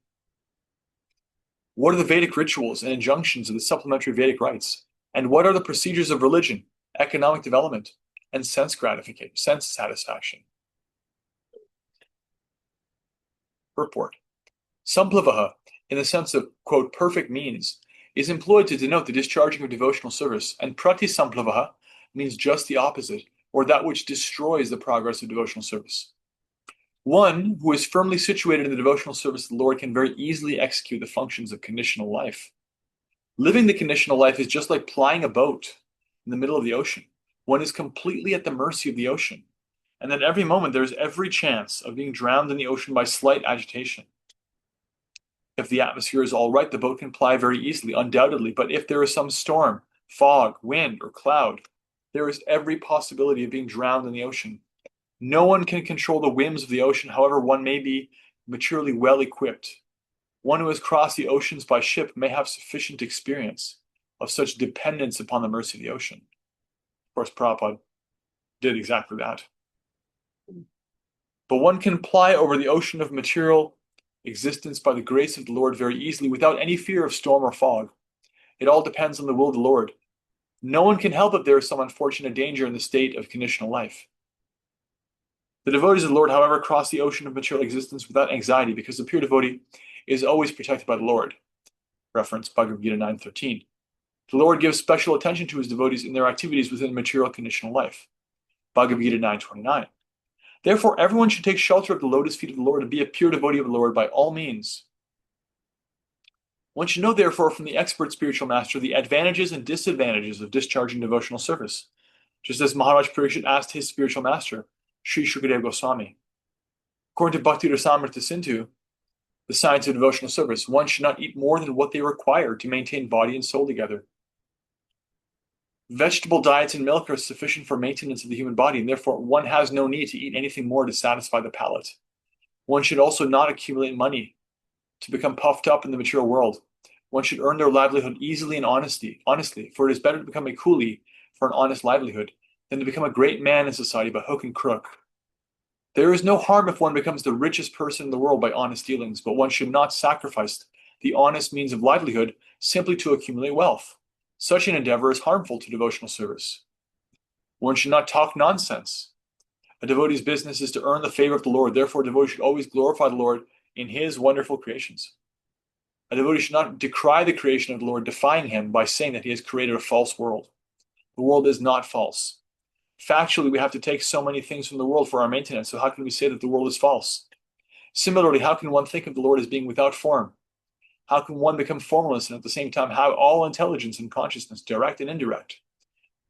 What are the Vedic rituals and injunctions of the supplementary Vedic rites? And what are the procedures of religion, economic development, and sense gratification, sense satisfaction? Purport. Samplavaha, in the sense of, quote, perfect means, is employed to denote the discharging of devotional service, and pratisamplavaha means just the opposite, or that which destroys the progress of devotional service. One who is firmly situated in the devotional service of the Lord can very easily execute the functions of conditional life. Living the conditional life is just like plying a boat in the middle of the ocean. One is completely at the mercy of the ocean, and at every moment there is every chance of being drowned in the ocean by slight agitation. If the atmosphere is all right, the boat can ply very easily, undoubtedly, but if there is some storm, fog, wind, or cloud, there is every possibility of being drowned in the ocean. No one can control the whims of the ocean, however one may be maturely well equipped. One who has crossed the oceans by ship may have sufficient experience of such dependence upon the mercy of the ocean. Of course, Prabhupada did exactly that. But one can ply over the ocean of material existence by the grace of the Lord very easily without any fear of storm or fog. It all depends on the will of the Lord. No one can help if there is some unfortunate danger in the state of conditional life. The devotees of the Lord, however, cross the ocean of material existence without anxiety because the pure devotee is always protected by the Lord. Reference Bhagavad Gita 9:13. The Lord gives special attention to his devotees in their activities within material conditional life. Bhagavad Gita 9:29. Therefore, everyone should take shelter of the lotus feet of the Lord and be a pure devotee of the Lord by all means. One should know, therefore, from the expert spiritual master the advantages and disadvantages of discharging devotional service, just as Maharaj Parikshit asked his spiritual master, Sri Shukadeva Goswami. According to Bhakti Rasamrita Sindhu, the science of devotional service, one should not eat more than what they require to maintain body and soul together. Vegetable diets and milk are sufficient for maintenance of the human body, and therefore one has no need to eat anything more to satisfy the palate. One should also not accumulate money to become puffed up in the material world. One should earn their livelihood easily and honestly, for it is better to become a coolie for an honest livelihood than to become a great man in society by hook and crook. There is no harm if one becomes the richest person in the world by honest dealings, but one should not sacrifice the honest means of livelihood simply to accumulate wealth. Such an endeavor is harmful to devotional service. One should not talk nonsense. A devotee's business is to earn the favor of the Lord. Therefore, a devotee should always glorify the Lord in his wonderful creations. A devotee should not decry the creation of the Lord, defying him by saying that he has created a false world. The world is not false. Factually, we have to take so many things from the world for our maintenance, so how can we say that the world is false? Similarly, how can one think of the Lord as being without form? How can one become formless and at the same time have all intelligence and consciousness, direct and indirect?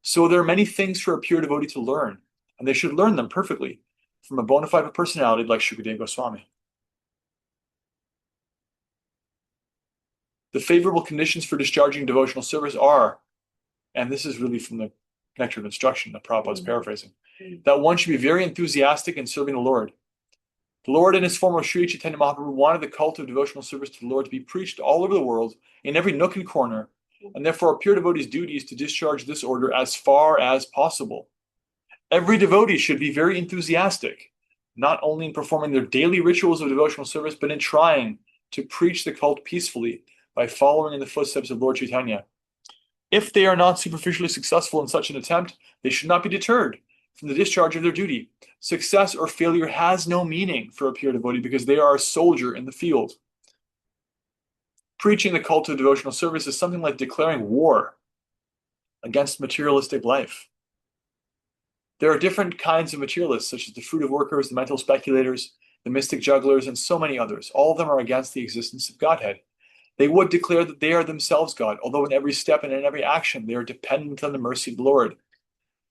So there are many things for a pure devotee to learn, and they should learn them perfectly from a bona fide personality like Shukadeva Goswami. The favorable conditions for discharging devotional service are, and this is really from the Nectar of Instruction that Prabhupada's paraphrasing, that one should be very enthusiastic in serving the Lord. The Lord in his form of Sri Chaitanya Mahaprabhu wanted the cult of devotional service to the Lord to be preached all over the world, in every nook and corner, and therefore a pure devotee's duty is to discharge this order as far as possible. Every devotee should be very enthusiastic, not only in performing their daily rituals of devotional service, but in trying to preach the cult peacefully by following in the footsteps of Lord Chaitanya. If they are not superficially successful in such an attempt, they should not be deterred from the discharge of their duty. Success or failure has no meaning for a pure devotee because they are a soldier in the field. Preaching the cult of devotional service is something like declaring war against materialistic life. There are different kinds of materialists, such as the fruitive workers, the mental speculators, the mystic jugglers, and so many others. All of them are against the existence of Godhead. They would declare that they are themselves God, although in every step and in every action they are dependent on the mercy of the Lord.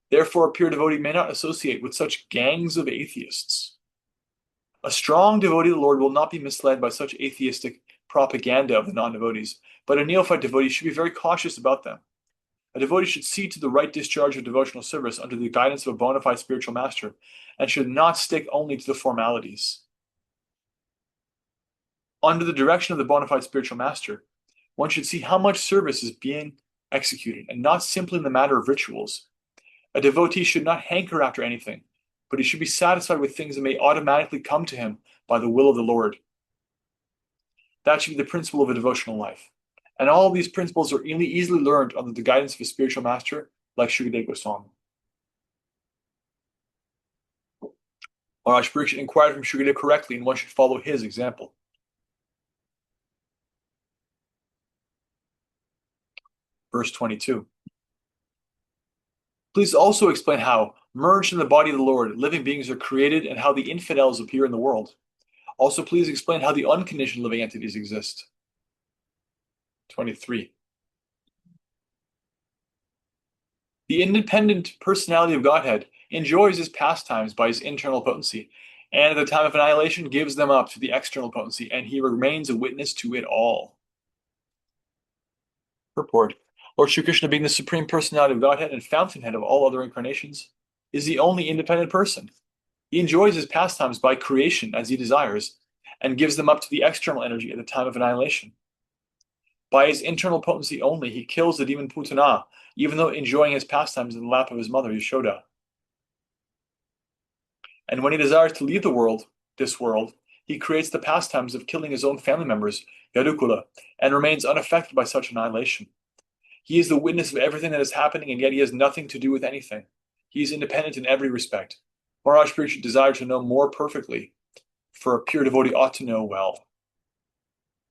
Therefore, a pure devotee may not associate with such gangs of atheists. A strong devotee of the Lord will not be misled by such atheistic propaganda of the non-devotees, but a neophyte devotee should be very cautious about them. A devotee should see to the right discharge of devotional service under the guidance of a bona fide spiritual master, and should not stick only to the formalities. Under the direction of the bona fide spiritual master, one should see how much service is being executed, and not simply in the matter of rituals. A devotee should not hanker after anything, but he should be satisfied with things that may automatically come to him by the will of the Lord. That should be the principle of a devotional life. And all these principles are easily learned under the guidance of a spiritual master like Shukadeva Goswami. Maharaj Parikshit inquired from Shukadeva correctly, and one should follow his example. Verse 22. Please also explain how, merged in the body of the Lord, living beings are created and how the infidels appear in the world. Also, please explain how the unconditioned living entities exist. 23. The independent personality of Godhead enjoys his pastimes by his internal potency, and at the time of annihilation gives them up to the external potency, and he remains a witness to it all. Purport. Lord Shri Krishna, being the supreme personality of Godhead and fountainhead of all other incarnations, is the only independent person. He enjoys his pastimes by creation as he desires, and gives them up to the external energy at the time of annihilation. By his internal potency only, he kills the demon Putana, even though enjoying his pastimes in the lap of his mother, Yashoda. And when he desires to leave this world, he creates the pastimes of killing his own family members, Yadukula, and remains unaffected by such annihilation. He is the witness of everything that is happening, and yet he has nothing to do with anything. He is independent in every respect. Maharaj Parikshit desired to know more perfectly, for a pure devotee ought to know well.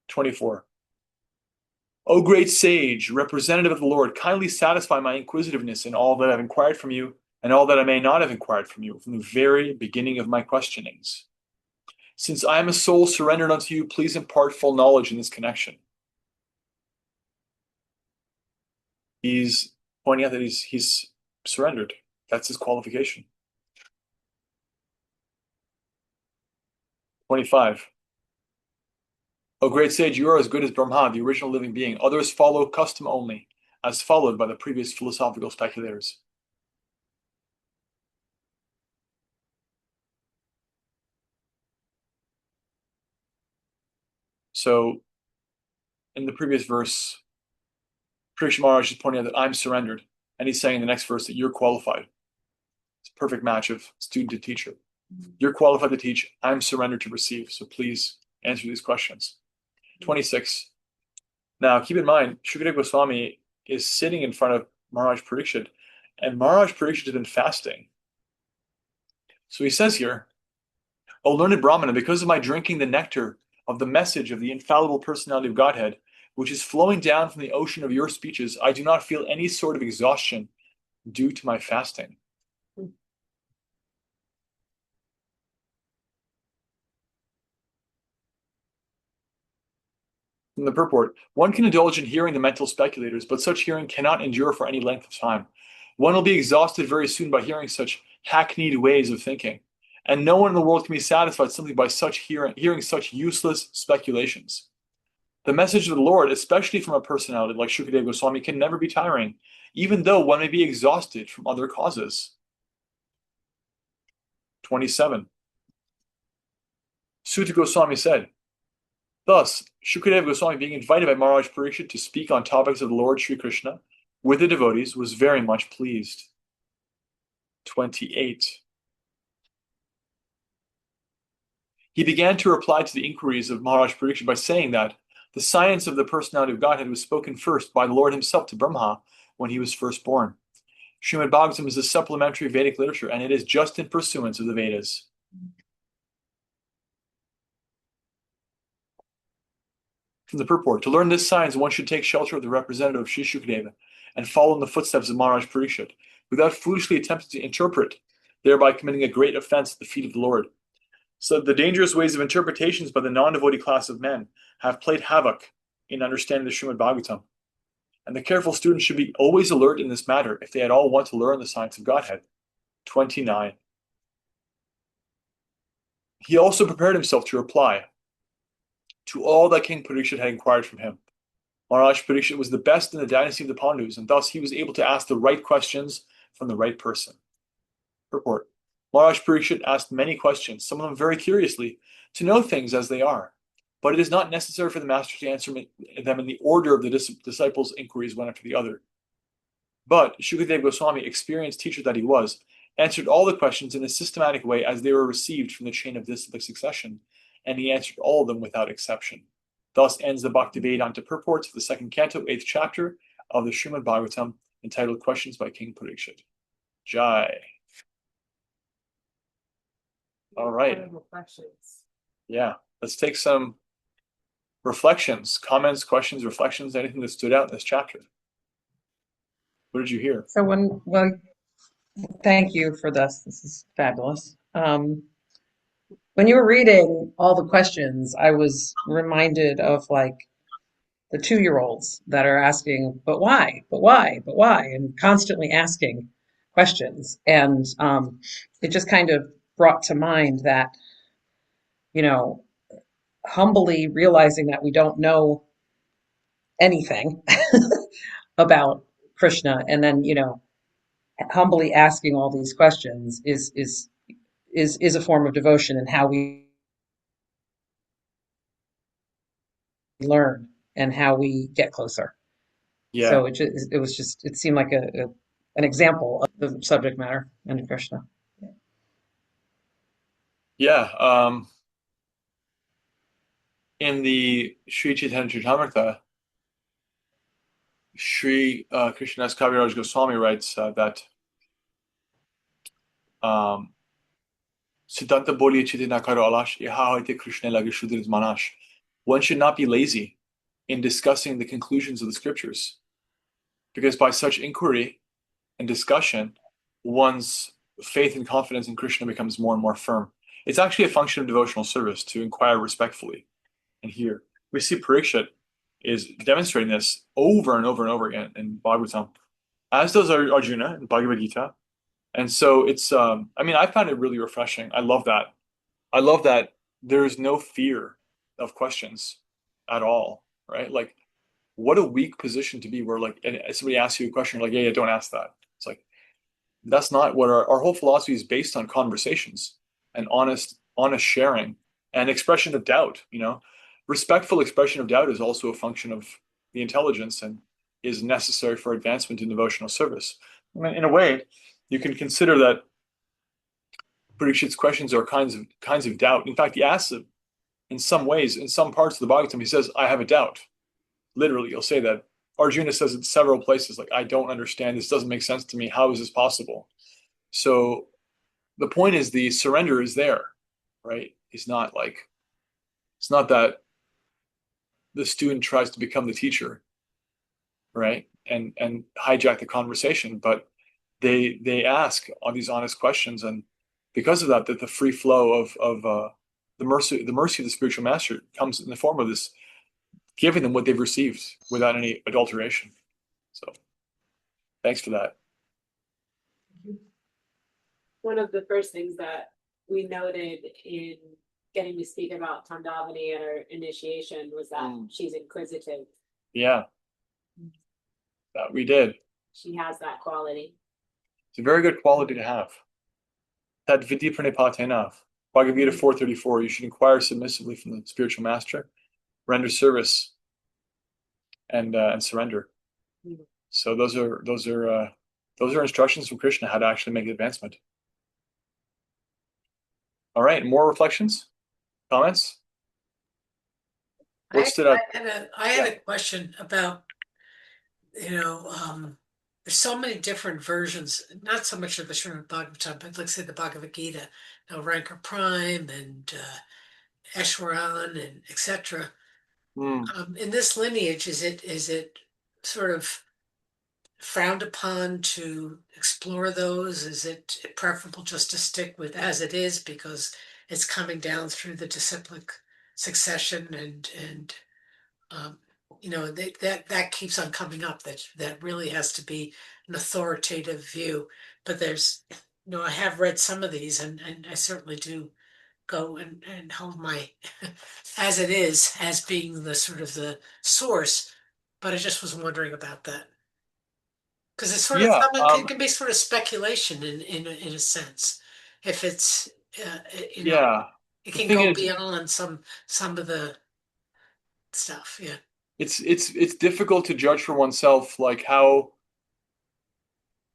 24. O great sage, representative of the Lord, kindly satisfy my inquisitiveness in all that I've inquired from you, and all that I may not have inquired from you from the very beginning of my questionings. Since I am a soul surrendered unto you, please impart full knowledge in this connection. He's pointing out that he's surrendered. That's his qualification. 25. O great sage, you are as good as Brahma, the original living being. Others follow custom only, as followed by the previous philosophical speculators. So, in the previous verse, Parikshit Maharaj is pointing out that I'm surrendered, and he's saying in the next verse that you're qualified. It's a perfect match of student to teacher. You're qualified to teach, I'm surrendered to receive, so please answer these questions. 26. Now, keep in mind, Shukadeva Goswami is sitting in front of Maharaj Parikshit, and Maharaj Parikshit has been fasting. So he says here, O learned Brahmana, because of my drinking the nectar of the message of the infallible personality of Godhead, which is flowing down from the ocean of your speeches, I do not feel any sort of exhaustion due to my fasting. From the purport, one can indulge in hearing the mental speculators, but such hearing cannot endure for any length of time. One will be exhausted very soon by hearing such hackneyed ways of thinking, and no one in the world can be satisfied simply by such hearing such useless speculations. The message of the Lord, especially from a personality like Shukadeva Goswami, can never be tiring, even though one may be exhausted from other causes. 27. Suta Goswami said, thus, Shukadeva Goswami, being invited by Maharaj Parikshit to speak on topics of the Lord Sri Krishna with the devotees, was very much pleased. 28. He began to reply to the inquiries of Maharaj Parikshit by saying that the science of the personality of Godhead was spoken first by the Lord himself to Brahma when he was first born. Srimad Bhagavatam is a supplementary Vedic literature, and it is just in pursuance of the Vedas. From the purport, to learn this science, one should take shelter of the representative of Sri Shukadeva and follow in the footsteps of Maharaj Parikshit, without foolishly attempting to interpret, thereby committing a great offense at the feet of the Lord. So the dangerous ways of interpretations by the non-devotee class of men have played havoc in understanding the Srimad Bhagavatam. And the careful students should be always alert in this matter if they at all want to learn the science of Godhead. 29. He also prepared himself to reply to all that King Parikshit had inquired from him. Maharaj Parikshit was the best in the dynasty of the Pandus, and thus he was able to ask the right questions from the right person. Purport. Maharaj Parikshit asked many questions, some of them very curiously, to know things as they are. but it is not necessary for the master to answer them in the order of the disciples' inquiries one after the other. But Shukadeva Goswami, experienced teacher that he was, answered all the questions in a systematic way as they were received from the chain of disciplic succession, and he answered all of them without exception. Thus ends the Bhaktivedanta purport of the second canto, 8th chapter of the Srimad Bhagavatam, entitled Questions by King Parikshit. Jai. All right. Questions. Yeah, let's take some reflections, comments, questions, reflections, anything that stood out in this chapter. What did you hear? So well, thank you for this. This is fabulous. When you were reading all the questions, I was reminded of like the 2-year-olds that are asking, but why, but why, but why, and constantly asking questions. And it just kind of brought to mind that, you know, humbly realizing that we don't know anything about Krishna, and then, you know, humbly asking all these questions is a form of devotion and how we learn and how we get closer. Yeah, So it seemed like an example of the subject matter in Krishna. yeah. In the Sri Chaitanya Charitamrita, Sri Krishnadas Kaviraj Goswami writes that Siddhanta boliye chite na karo alash, iha hoite Krishna lage shudrit manash. One should not be lazy in discussing the conclusions of the scriptures, because by such inquiry and discussion, one's faith and confidence in Krishna becomes more and more firm. It's actually a function of devotional service to inquire respectfully and hear. We see Parikshit is demonstrating this over and over and over again in Bhagavatam, as does Arjuna in Bhagavad Gita. And so it's, I mean, I found it really refreshing. I love that. I love that there is no fear of questions at all, right? Like, what a weak position to be where, like, and somebody asks you a question, you're like, yeah, don't ask that. It's like, that's not what our whole philosophy is based on conversations and honest sharing and expression of doubt, you know. Respectful expression of doubt is also a function of the intelligence and is necessary for advancement in devotional service. I mean, in a way, you can consider that Parikshit's questions are kinds of doubt. In fact, he asks them in some ways, in some parts of the Bhagavatam, he says, I have a doubt. Literally, he'll say that. Arjuna says it several places, like, I don't understand. This doesn't make sense to me. How is this possible? So the point is the surrender is there, right? It's not that the student tries to become the teacher, right? And hijack the conversation, but they ask all these honest questions, and because of that, the free flow of the mercy of the spiritual master comes in the form of this giving them what they've received without any adulteration. So thanks for that. One of the first things that we noted in getting to speak about Tandavani at our initiation was that she's inquisitive. Yeah, that we did. She has that quality. It's a very good quality to have. That vidya pranipatena, Bhagavad Gita 434, you should inquire submissively from the spiritual master, render service, and surrender. Mhm. So those are instructions from Krishna how to actually make advancement. All right, more reflections, comments. What stood out? I had a question about, there's so many different versions, not so much of the Srimad Bhagavatam, but let's say the Bhagavad Gita, Ranker Prime and Eshwaran and etc. In this lineage, is it sort of frowned upon to explore those? Is it preferable just to stick with as it is because it's coming down through the disciplic succession and that keeps on coming up, that really has to be an authoritative view. But there's, I have read some of these and I certainly do go and hold my as it is as being the sort of the source. But I just was wondering about that. Because it's sort of Yeah, it can be sort of speculation in a sense. If it's yeah. it The can thing go is, beyond some of the stuff. Yeah. It's difficult to judge for oneself, like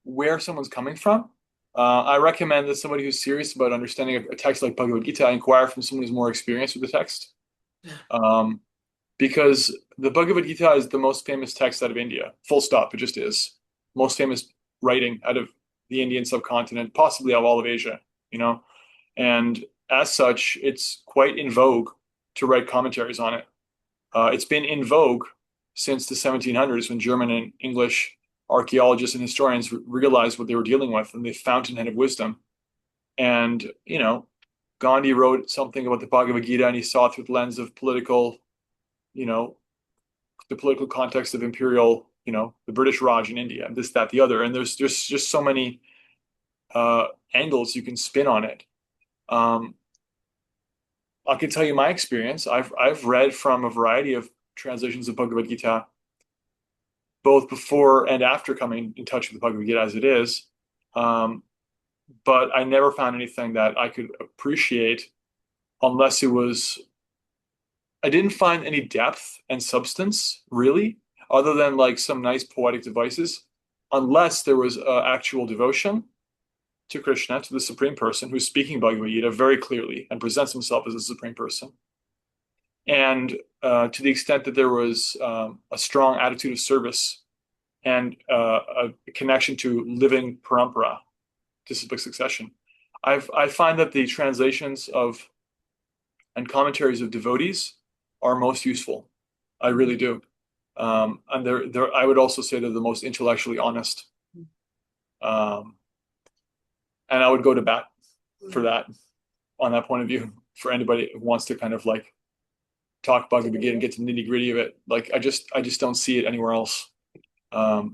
where someone's coming from. I recommend that somebody who's serious about understanding a text like Bhagavad Gita inquire from someone who's more experienced with the text. Yeah. Um, because the Bhagavad Gita is the most famous text out of India. Full stop. It just is. Most famous writing out of the Indian subcontinent, possibly of all of Asia, you know? And as such, it's quite in vogue to write commentaries on it. It's been in vogue since the 1700s when German and English archaeologists and historians realized what they were dealing with and the fountainhead of wisdom. And, Gandhi wrote something about the Bhagavad Gita and he saw through the lens of political, you know, the political context of imperial, the British Raj in India, and this, that, the other. And there's just so many angles you can spin on it. I can tell you my experience. I've read from a variety of translations of Bhagavad Gita, both before and after coming in touch with the Bhagavad Gita as it is. But I never found anything that I could appreciate unless it was, I didn't find any depth and substance really, other than like some nice poetic devices, unless there was actual devotion to Krishna, to the Supreme Person who's speaking Bhagavad Gita very clearly and presents himself as a Supreme Person. And to the extent that there was a strong attitude of service and a connection to living parampara, disciplic succession. I find that the translations of and commentaries of devotees are most useful. I really do. And I would also say they're the most intellectually honest. Um, and I would go to bat for that on that point of view for anybody who wants to kind of like talk Bhagavad Gita and get to the nitty gritty of it. Like I just don't see it anywhere else.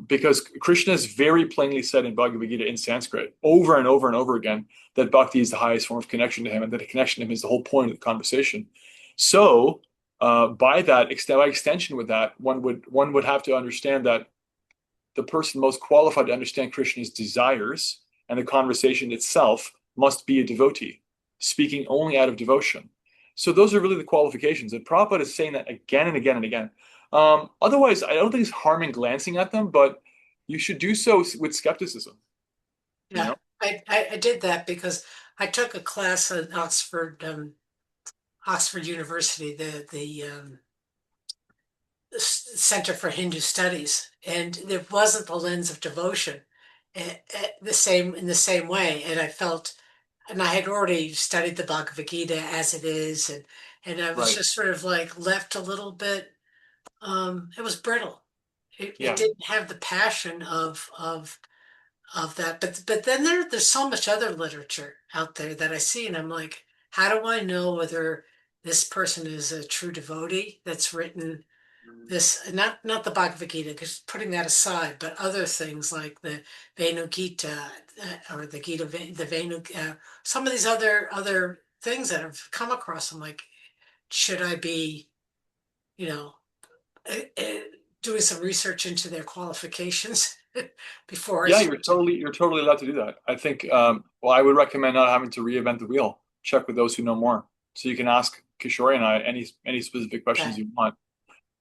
Because Krishna has very plainly said in Bhagavad Gita in Sanskrit over and over and over again that bhakti is the highest form of connection to him and that a connection to him is the whole point of the conversation. So by extension with that, one would have to understand that the person most qualified to understand Krishna's desires and the conversation itself must be a devotee, speaking only out of devotion. So those are really the qualifications. And Prabhupada is saying that again and again and again. Otherwise, I don't think it's harming glancing at them, but you should do so with skepticism. Yeah, I did that because I took a class at Oxford University, the Center for Hindu Studies, and there wasn't the lens of devotion in the same way. And I felt, and I had already studied the Bhagavad Gita as it is, and I was Right. just sort of like left a little bit. It was brittle. It Yeah. didn't have the passion of that. But then there's so much other literature out there that I see, and I'm like, how do I know whether this person is a true devotee that's written this, not the Bhagavad Gita, because putting that aside, but other things like the Venu Gita or the Gita, the Venu, some of these other things that I've come across. I'm like, should I be, you know, uh, uh, doing some research into their qualifications before I Yeah, start to? you're totally allowed to do that. I think well, I would recommend not having to reinvent the wheel. Check with those who know more. So you can ask Kishore and I any specific questions Okay. you want.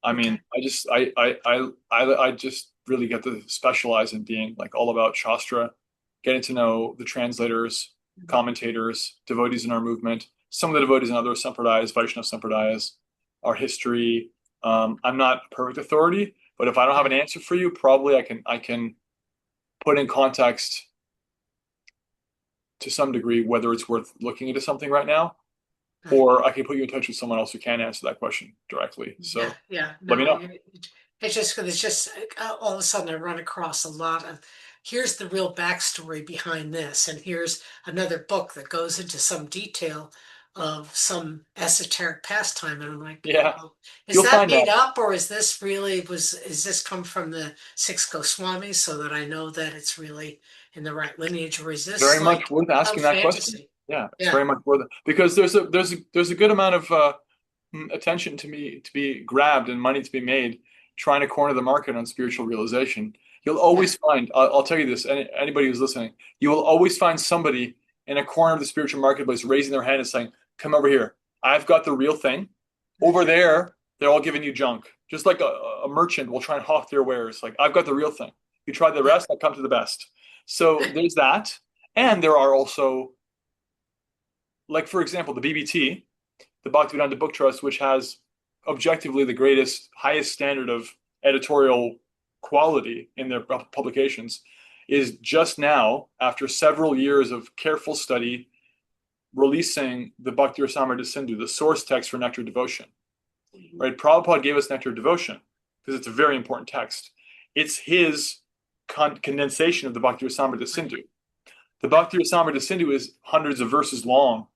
I mean, Okay. I just really get to specialize in being like all about Shastra, getting to know the translators, commentators, devotees in our movement, some of the devotees in other sampradayas, Vaishnava sampradayas, our history. I'm not a perfect authority, but if I don't have an Yeah. answer for you, probably I can put in context to some degree whether it's worth looking into something right now, Right. or I can put you in touch with someone else who can answer that question directly. Yeah, So yeah, let me no, know. it's just all of a sudden I run across a lot of here's the real backstory behind this, and here's another book that goes into some detail of some esoteric pastime, and I'm like, Yeah, well, is you'll that find that. made up, or is this really is this come from the six Goswamis so that I know that it's really in the right lineage, or is this Very like much worth some asking that question. fantasy? Yeah, it's Yeah, very much worth it because there's a good amount of attention to be grabbed and money to be made trying to corner the market on spiritual realization. You'll yeah, always find, I'll tell you this, anybody who's listening, you will always find somebody in a corner of the spiritual marketplace raising their hand and saying, "Come over here. I've got the real thing. Over there, They're all giving you junk. Just like a merchant will try and hawk their wares. Like, I've got the real thing. You try the rest, I come to the best. So there's that. And there are also, like, for example, the BBT, the Bhaktivedanta Book Trust, which has objectively the greatest, highest standard of editorial quality in their publications, is just now, after several years of careful study, releasing the Bhakti Rasamrita Sindhu, the source text for Nectar Devotion. Right? Prabhupada gave us Nectar Devotion because it's a very important text. It's his condensation of the Bhakti Rasamrita Sindhu. The Bhakti Rasamrita Sindhu is hundreds of verses long,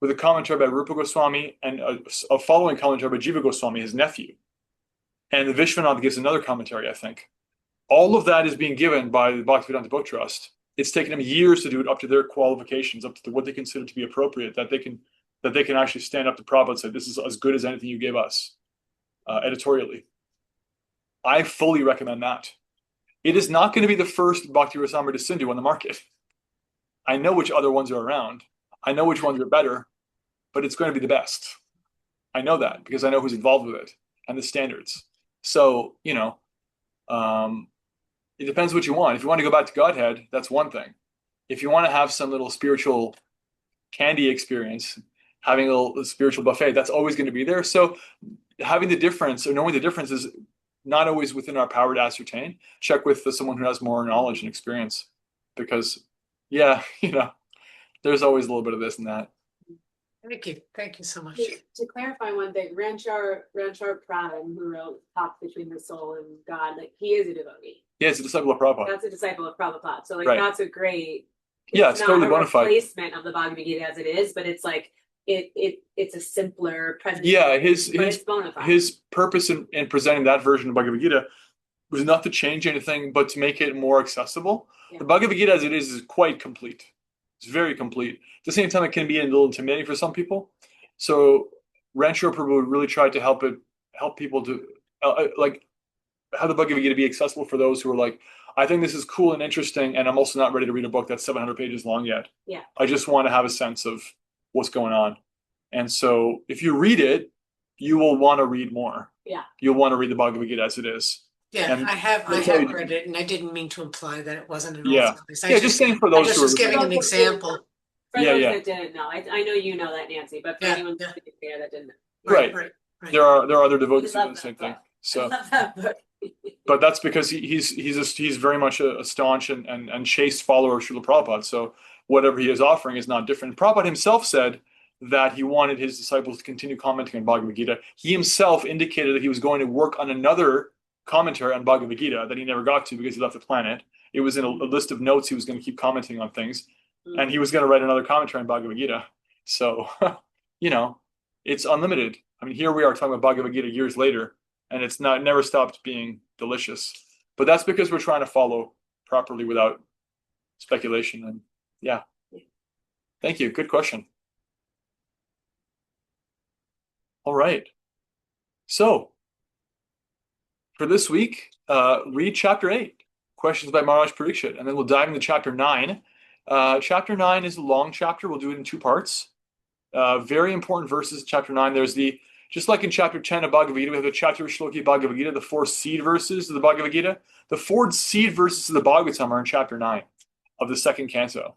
with a commentary by Rupa Goswami and a following commentary by Jiva Goswami, his nephew. And the Vishwanath gives another commentary, I think. All of that is being given by the Bhaktivedanta Book Trust. It's taken them years to do it up to their qualifications, up to what they consider to be appropriate, that they can actually stand up to Prabhupada and say, this is as good as anything you gave us, editorially. I fully recommend that. It is not going to be the first Bhakti Rasamrita Sindhu on the market. I know which other ones are around. I know which ones are better, but it's going to be the best. I know that because I know who's involved with it and the standards. So, it depends what you want. If you want to go back to Godhead, that's one thing. If you want to have some little spiritual candy experience, having a little spiritual buffet, that's always going to be there. So having the difference or knowing the difference is not always within our power to ascertain. Check with someone who has more knowledge and experience because, there's always a little bit of this and that. Thank you so much. To clarify one thing, Ranchar Pradhan, who wrote Talk Between the Soul and God, like he is a devotee. Yeah, it's a disciple of Prabhupada. That's a disciple of Prabhupada. So like Right. That's a great. It's not totally a bona fide. replacement of the Bhagavad Gita as it is, but it's like it's a simpler presentation. Yeah, his purpose in presenting that version of Bhagavad Gita was not to change anything, but to make it more accessible. Yeah. The Bhagavad Gita as it is quite complete. It's very complete. At the same time, it can be a little intimidating for some people. So Rancho Prabhu really tried to help people to like have the Bhagavad Gita be accessible for those who are like, I think this is cool and interesting, and I'm also not ready to read a book that's 700 pages long yet. Yeah. I just want to have a sense of what's going on. And so if you read it, you will want to read more. Yeah. You'll want to read the Bhagavad Gita as it is. Yeah, And I have read it, and I didn't mean to imply that it wasn't an Yeah. author. Just saying for those I just who was are giving an example. For Yeah, those yeah. that didn't know, I know you know that, Nancy, but for Yeah, anyone yeah. there that didn't know. Right. There are other devotees who I do love the same that thing. book. I So love that book. but that's because he's very much a staunch and chaste follower of Srila Prabhupada. So whatever he is offering is not different. Prabhupada himself said that he wanted his disciples to continue commenting on Bhagavad Gita. He himself indicated that he was going to work on another commentary on Bhagavad Gita that he never got to because he left the planet. It was in a list of notes. He was going to keep commenting on things, and he was going to write another commentary on Bhagavad Gita. So, it's unlimited. I mean, here we are talking about Bhagavad Gita years later, and it's never stopped being delicious. But that's because we're trying to follow properly without speculation. And yeah, thank you. Good question. All right. So for this week, read chapter 8, questions by Maharaj Parikshit, and then we'll dive into chapter 9. Chapter 9 is a long chapter. We'll do it in 2 parts. Very important verses. Chapter 9. There's just like in chapter 10 of Bhagavad Gita, we have the chapter Shloki Bhagavad Gita, the 4 seed verses of the Bhagavad Gita. The 4 seed verses of the Bhagavatam are in chapter 9 of the 2nd canto.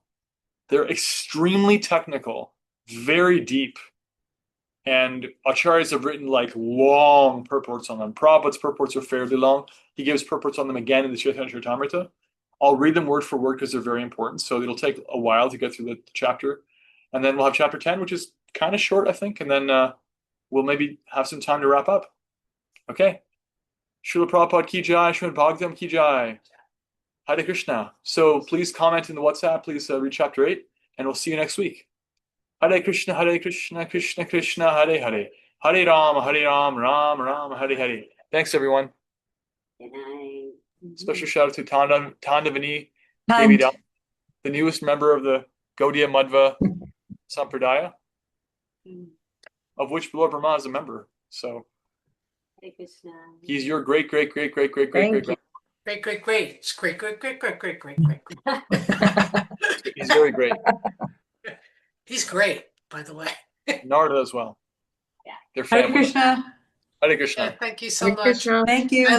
They're extremely technical, very deep, and acharyas have written like long purports on them. Prabhupada's purports are fairly long. He gives purports on them again in the Chaitanya Charitamrita. I'll read them word for word because they're very important. So it'll take a while to get through the chapter. And then we'll have chapter 10, which is kind of short, I think. And then we'll maybe have some time to wrap up. Okay. Srila Prabhupada ki jai, Srimad Bhagavatam ki jai. Hare Krishna. So please comment in the WhatsApp. Please read chapter 8. And we'll see you next week. Hare Krishna, Krishna Krishna, Hare Hare. Hare Ram, Ram Ram, Hare Hare. Thanks, everyone. Good night. Special shout out to Tandavani Devi, the newest member of the Gaudiya Madhva Sampradaya, of which Lord Brahma is a member. So Hare Krishna. he's your great. Thank you. Great. It's great. He's very great. He's great, by the way. Narada as well. Yeah. They're Hare family. Krishna. Hare Yeah, Krishna. thank you so Hare much. Krishna. Thank you. Eileen,